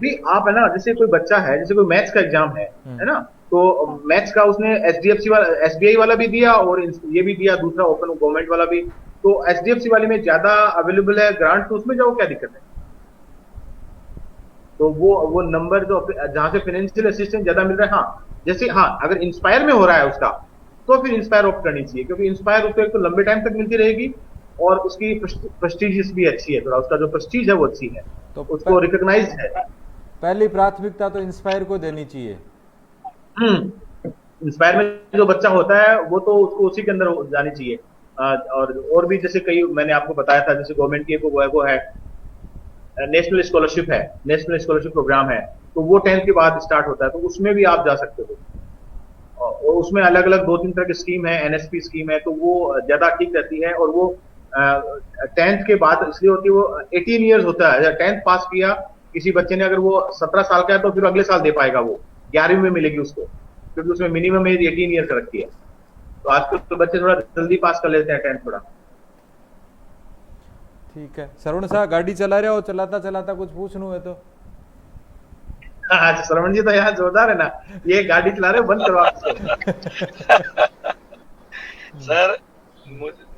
A: भी आप है ना, जैसे कोई बच्चा है, जैसे कोई मैथ्स का एग्जाम है ना, तो मैथ्स का उसने एचडीएफसी वाला, एसबीआई वाला भी दिया और ये भी दिया, दूसरा ओपन गवर्नमेंट वाला भी। तो एचडीएफसी वाले में ज्यादा अवेलेबल है ग्रांट, तो उसमें जाओ, क्या दिक्कत है? तो वो नंबर जो जहां से फाइनेंशियल असिस्टेंस ज्यादा मिल रहा है, हाँ, जैसे हाँ, अगर इंस्पायर में हो रहा है उसका, तो फिर इंस्पायर ऑप्ट करनी चाहिए, क्योंकि इंस्पायर उसको एक तो लंबे टाइम तक मिलती रहेगी, और उसकी प्रेस्टीजियस भी अच्छी है, थोड़ा उसका जो प्रेस्टीज है वो अच्छी है, तो उसको रिकॉग्नाइज है।
B: पहली प्राथमिकता तो इंस्पायर को देनी चाहिए।
A: इंस्पायर में जो बच्चा होता है वो तो उसको उसी के अंदर जानी चाहिए। और भी जैसे कई मैंने आपको बताया था, जैसे गवर्नमेंट की वो है नेशनल स्कॉलरशिप है, नेशनल स्कॉलरशिप प्रोग्राम है, तो वो 10th के बाद स्टार्ट होता है, तो उसमें भी आप जा सकते हो। और उसमें अलग अलग 2-3 तरह की स्कीम है, एनएसपी स्कीम है, तो वो ज्यादा ठीक रहती है। और वो 10th के बाद इसलिए होती है, वो 18 ईयर्स होता है। 10th पास किया किसी बच्चे ने, अगर वो 17 साल का है तो फिर अगले साल दे पाएगा, वो 11वीं में मिलेगी उसको, क्योंकि उसमें मिनिमम एज 18 ईयर्स रखी है। तो आजकल तो बच्चे थोड़ा जल्दी पास कर लेते हैं 10th थोड़ा।
B: ठीक है, श्रवण साहब गाड़ी चला रहे हो, चलाता चलाता कुछ पूछना है तो?
A: हाँ, श्रवण जी तो यहाँ जोरदार है ना, ये गाड़ी चला रहे हो, बंद करवा।
E: सर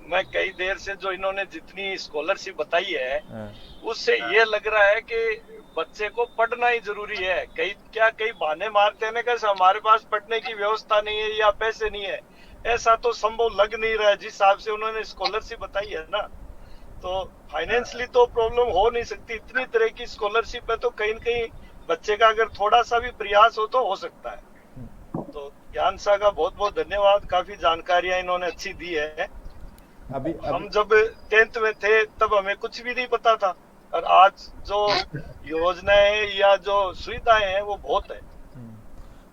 E: मैं कई देर से जो इन्होंने जितनी स्कॉलरशिप बताई है
B: हाँ।
E: उससे ये लग रहा है कि बच्चे को पढ़ना ही जरूरी है। कई बहाने मारते हैं ना कि हमारे पास पढ़ने की व्यवस्था नहीं है या पैसे नहीं है, ऐसा तो संभव लग नहीं रहा है जिस हिसाब से उन्होंने स्कॉलरशिप बताई है ना। तो फाइनेंशियली तो प्रॉब्लम हो नहीं सकती, इतनी तरह की स्कॉलरशिप है तो कहीं न कहीं बच्चे का अगर थोड़ा सा भी प्रयास हो तो हो सकता है। तो ज्ञान सा का बहुत बहुत धन्यवाद, काफी जानकारियां इन्होंने अच्छी दी है।
B: अभी
E: हम जब 10th में थे तब हमें कुछ भी नहीं पता था, और आज जो योजनाएं या जो सुविधाएं हैं वो बहुत है।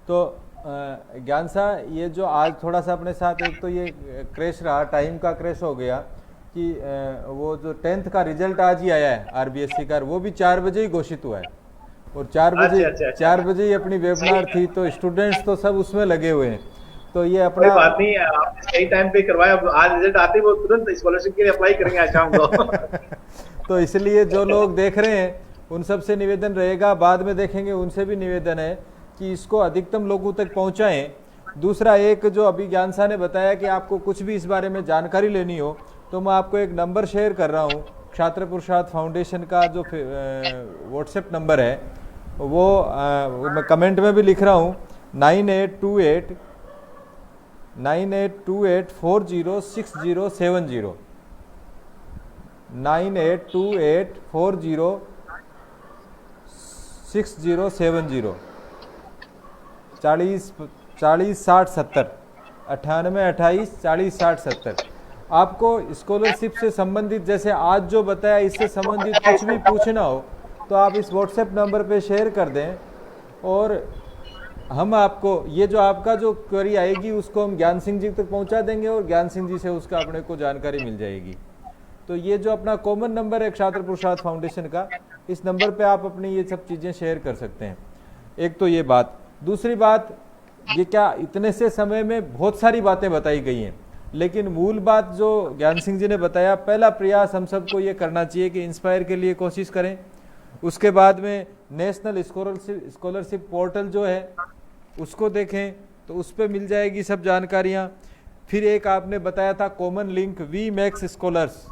B: तो ज्ञान सा, ये जो आज थोड़ा सा अपने साथ एक तो ये क्रैश रहा, टाइम का क्रैश हो गया कि वो जो 10th का रिजल्ट आज ही आया है आरबीएससी का, वो भी 4 बजे ही घोषित हुआ है और 4 बजे ही अपनी वेबिनार थी, तो स्टूडेंट्स तो सब उसमें लगे हुए हैं। तो ये अपना
A: कोई बात नहीं, आपने सही टाइम पे करवाया, आज रिजल्ट आते ही वो तुरंत स्कॉलरशिप के लिए अप्लाई करेंगे आज शाम को।
B: तो इसलिए जो लोग देख रहे हैं उन सब से निवेदन रहेगा, बाद में देखेंगे उनसे भी निवेदन है कि इसको अधिकतम लोगों तक पहुंचाएं। दूसरा, एक जो अभी ज्ञान सा ने बताया कि आपको कुछ भी इस बारे में जानकारी लेनी हो तो मैं आपको एक नंबर शेयर कर रहा हूं, छात्र पुरुषार्थ फाउंडेशन का जो व्हाट्सएप नंबर है वो मैं कमेंट में भी लिख रहा हूं, 9828406070, 9828406070, 40 60 70, 98 28 40 60 70। आपको स्कॉलरशिप से संबंधित जैसे आज जो बताया इससे संबंधित कुछ भी पूछना हो तो आप इस व्हाट्सएप नंबर पे शेयर कर दें और हम आपको ये जो आपका जो क्वेरी आएगी उसको हम ज्ञान सिंह जी तक पहुंचा देंगे और ज्ञान सिंह जी से उसका अपने को जानकारी मिल जाएगी। तो ये जो अपना कॉमन नंबर है छात्र पुरुषार्थ फाउंडेशन का, इस नंबर पे आप अपनी ये सब चीज़ें शेयर कर सकते हैं। एक तो ये बात। दूसरी बात, ये क्या इतने से समय में बहुत सारी बातें बताई गई हैं, लेकिन मूल बात जो ज्ञान सिंह जी ने बताया, पहला प्रयास हम सबको ये करना चाहिए कि इंस्पायर के लिए कोशिश करें। उसके बाद में नेशनल स्कॉलरशिप पोर्टल जो है उसको देखें तो उस पर मिल जाएगी सब जानकारियाँ। फिर एक आपने बताया था कॉमन लिंक वी मैक्स स्कॉलर्स,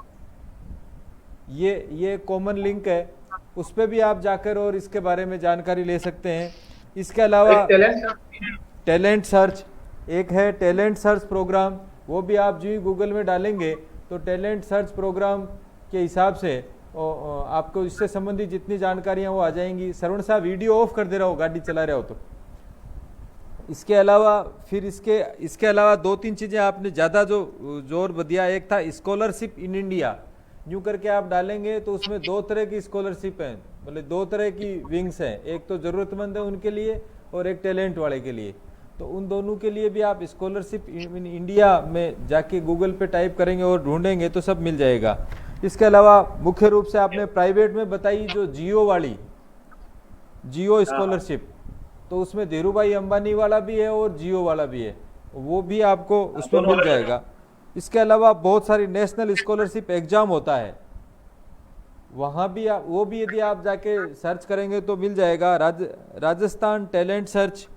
B: ये कॉमन लिंक है, उस पर भी आप जाकर और इसके बारे में जानकारी ले सकते हैं। इसके अलावा टैलेंट सर्च एक है, टैलेंट सर्च प्रोग्राम, वो भी आप जो ही गूगल में डालेंगे तो टैलेंट सर्च प्रोग्राम के हिसाब से आपको इससे संबंधित जितनी जानकारियां वो आ जाएंगी। श्रवण साहब वीडियो ऑफ कर दे रहा हो, गाड़ी चला रहे हो तो। इसके अलावा फिर इसके अलावा 2-3 चीज़ें आपने ज़्यादा जो जोर दिया, एक था स्कॉलरशिप इन इंडिया, यूँ करके आप डालेंगे तो उसमें 2 तरह की स्कॉलरशिप हैं, मतलब 2 तरह की विंग्स हैं, एक तो ज़रूरतमंद है उनके लिए और एक टैलेंट वाले के लिए। तो उन दोनों के लिए भी आप स्कॉलरशिप इन इंडिया में जाके गूगल पे टाइप करेंगे और ढूंढेंगे तो सब मिल जाएगा। इसके अलावा मुख्य रूप से आपने प्राइवेट में बताई जो जियो स्कॉलरशिप, तो उसमें धीरू भाई अंबानी वाला भी है और जियो वाला भी है, वो भी आपको उसमें मिल जाएगा। इसके अलावा बहुत सारी नेशनल स्कॉलरशिप एग्जाम होता है, वहाँ भी वो भी यदि आप जाके सर्च करेंगे तो मिल जाएगा। राजस्थान टैलेंट सर्च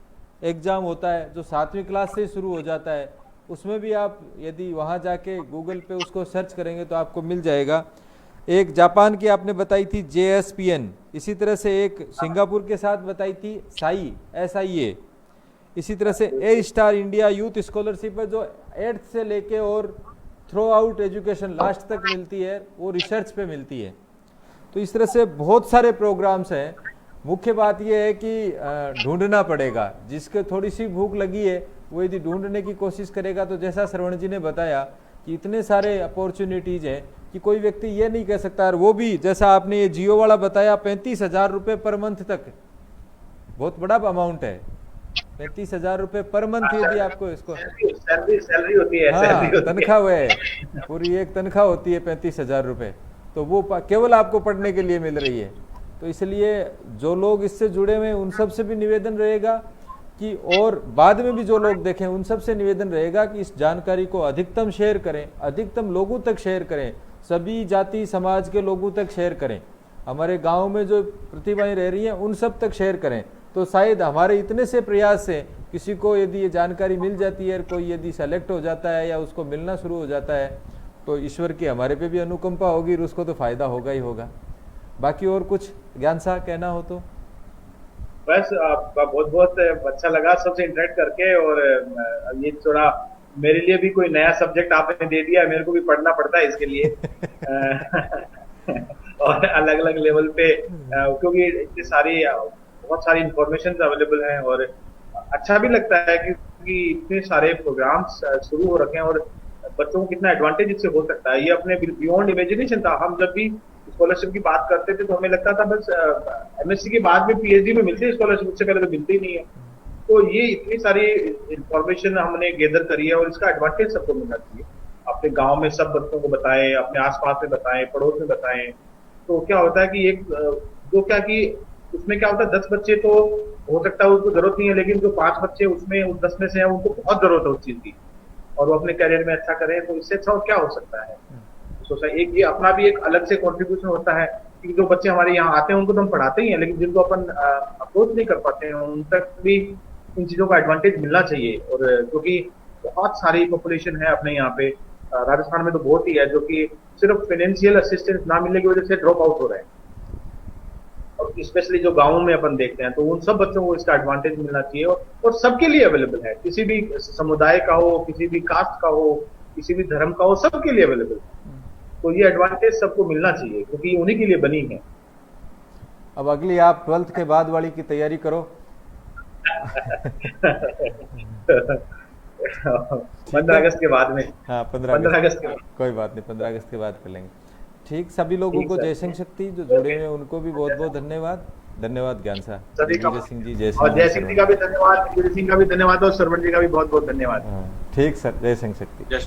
B: एग्ज़ाम होता है जो 7वीं क्लास से शुरू हो जाता है, उसमें भी आप यदि वहाँ जाके गूगल पे उसको सर्च करेंगे तो आपको मिल जाएगा। एक जापान की आपने बताई थी JSPN, इसी तरह से एक सिंगापुर के साथ बताई थी SIA, इसी तरह से ए स्टार इंडिया यूथ स्कॉलरशिप है जो 8th से लेके और थ्रू आउट एजुकेशन लास्ट तक मिलती है, वो रिसर्च पे मिलती है। तो इस तरह से बहुत सारे प्रोग्राम्स हैं। मुख्य बात यह है कि ढूंढना पड़ेगा, जिसके थोड़ी सी भूख लगी है वो यदि ढूंढने की कोशिश करेगा तो जैसा श्रवण जी ने बताया कि इतने सारे अपॉर्चुनिटीज़ हैं कि कोई व्यक्ति ये नहीं कह सकता। और वो भी जैसा आपने ये जियो वाला बताया 35,000 रुपये पर मंथ तक, बहुत बड़ा अमाउंट है 35,000 रुपये पर मंथ यदि आपको इसको
A: सैलरी होती है,
B: हाँ तनख्वाह है, पूरी एक तनख्वाह होती है 35,000 रुपये, तो वो केवल आपको पढ़ने के लिए मिल रही है। तो इसलिए जो लोग इससे जुड़े हुए हैं उन सब से भी निवेदन रहेगा कि, और बाद में भी जो लोग देखें उन सब से निवेदन रहेगा कि इस जानकारी को अधिकतम शेयर करें, अधिकतम लोगों तक शेयर करें, सभी जाति समाज के लोगों तक शेयर करें, हमारे गांव में जो प्रतिभाएं रह रही हैं उन सब तक शेयर करें। तो शायद हमारे इतने से प्रयास से किसी को यदि ये जानकारी मिल जाती है, कोई यदि सेलेक्ट हो जाता है या उसको मिलना शुरू हो जाता है तो ईश्वर की हमारे पे भी अनुकंपा होगी और उसको तो फायदा होगा ही होगा। बाकी और कुछ ज्ञान साहब कहना हो तो?
A: बस आपका बहुत बहुत अच्छा लगा सबसे इंटरेक्ट करके, और ये थोड़ा मेरे लिए भी कोई नया सब्जेक्ट आपने दे दिया, मेरे को भी पढ़ना पड़ता है इसके लिए और अलग अलग लेवल पे, क्योंकि इतनी सारी बहुत सारी इंफॉर्मेशन अवेलेबल हैं, और अच्छा भी लगता है क्योंकि इतने सारे प्रोग्राम्स शुरू हो रखे हैं, और बच्चों को कितना एडवांटेज इससे हो सकता है, ये अपने बियॉन्ड इमेजिनेशन था। हम जब भी स्कॉलरशिप की बात करते थे तो हमें लगता था बस एमएससी के बाद में पीएचडी में मिलती है स्कॉलरशिप, उससे पहले तो मिलती ही नहीं है। तो ये इतनी सारी इंफॉर्मेशन हमने गेदर करी है, और इसका एडवांटेज सबको मिलना चाहिए। अपने गांव में सब बच्चों को बताएं, अपने आसपास में बताएं, पड़ोस में बताएं। तो क्या होता है कि उसमें क्या होता है, 10 बच्चे तो हो सकता है उसको जरूरत नहीं है, लेकिन जो 5 बच्चे उसमें उस 10 में से हैं उनको बहुत जरूरत है उस चीज की, और वो अपने करियर में अच्छा करें, तो इससे अच्छा और क्या हो सकता है। एक ये अपना भी एक अलग से कंट्रीब्यूशन होता है कि जो बच्चे हमारे यहाँ आते हैं उनको तो हम पढ़ाते ही हैं, लेकिन जिनको अपन अप्रोच नहीं कर पाते हैं उन तक भी इन चीजों का एडवांटेज मिलना चाहिए। और क्योंकि बहुत सारी पॉपुलेशन है अपने यहाँ पे, राजस्थान में तो बहुत ही है, जो कि सिर्फ फाइनेंशियल असिस्टेंस ना मिलने की वजह से ड्रॉप आउट हो रहे हैं, और स्पेशली जो गाँव में अपन देखते हैं, तो उन सब बच्चों को इसका एडवांटेज मिलना चाहिए, और सबके लिए अवेलेबल है, किसी भी समुदाय का हो, किसी भी कास्ट का हो, किसी भी धर्म का हो, सबके लिए अवेलेबल है। तो ये एडवांटेज सबको मिलना चाहिए क्योंकि उन्हीं के लिए बनी है।
B: अब अगली आप 12th के बाद वाली की तैयारी करो
A: 15 अगस्त के बाद में।
B: हाँ,
A: 15 अगस्त के बाद,
B: कोई बात नहीं, 15 अगस्त के बाद कर लेंगे। ठीक, सभी लोगों को जय सिंह शक्ति, जो जुड़े हुए उनको भी बहुत बहुत धन्यवाद। धन्यवाद ज्ञान साहब,
A: दिग्विजय
B: सिंह जी, जय
A: और जय सिंह जी का भी धन्यवाद, दिग्विजय सिंह का भी धन्यवाद, और सरवण जी का भी बहुत बहुत धन्यवाद।
B: ठीक सर, जय सिंह शक्ति।
C: जय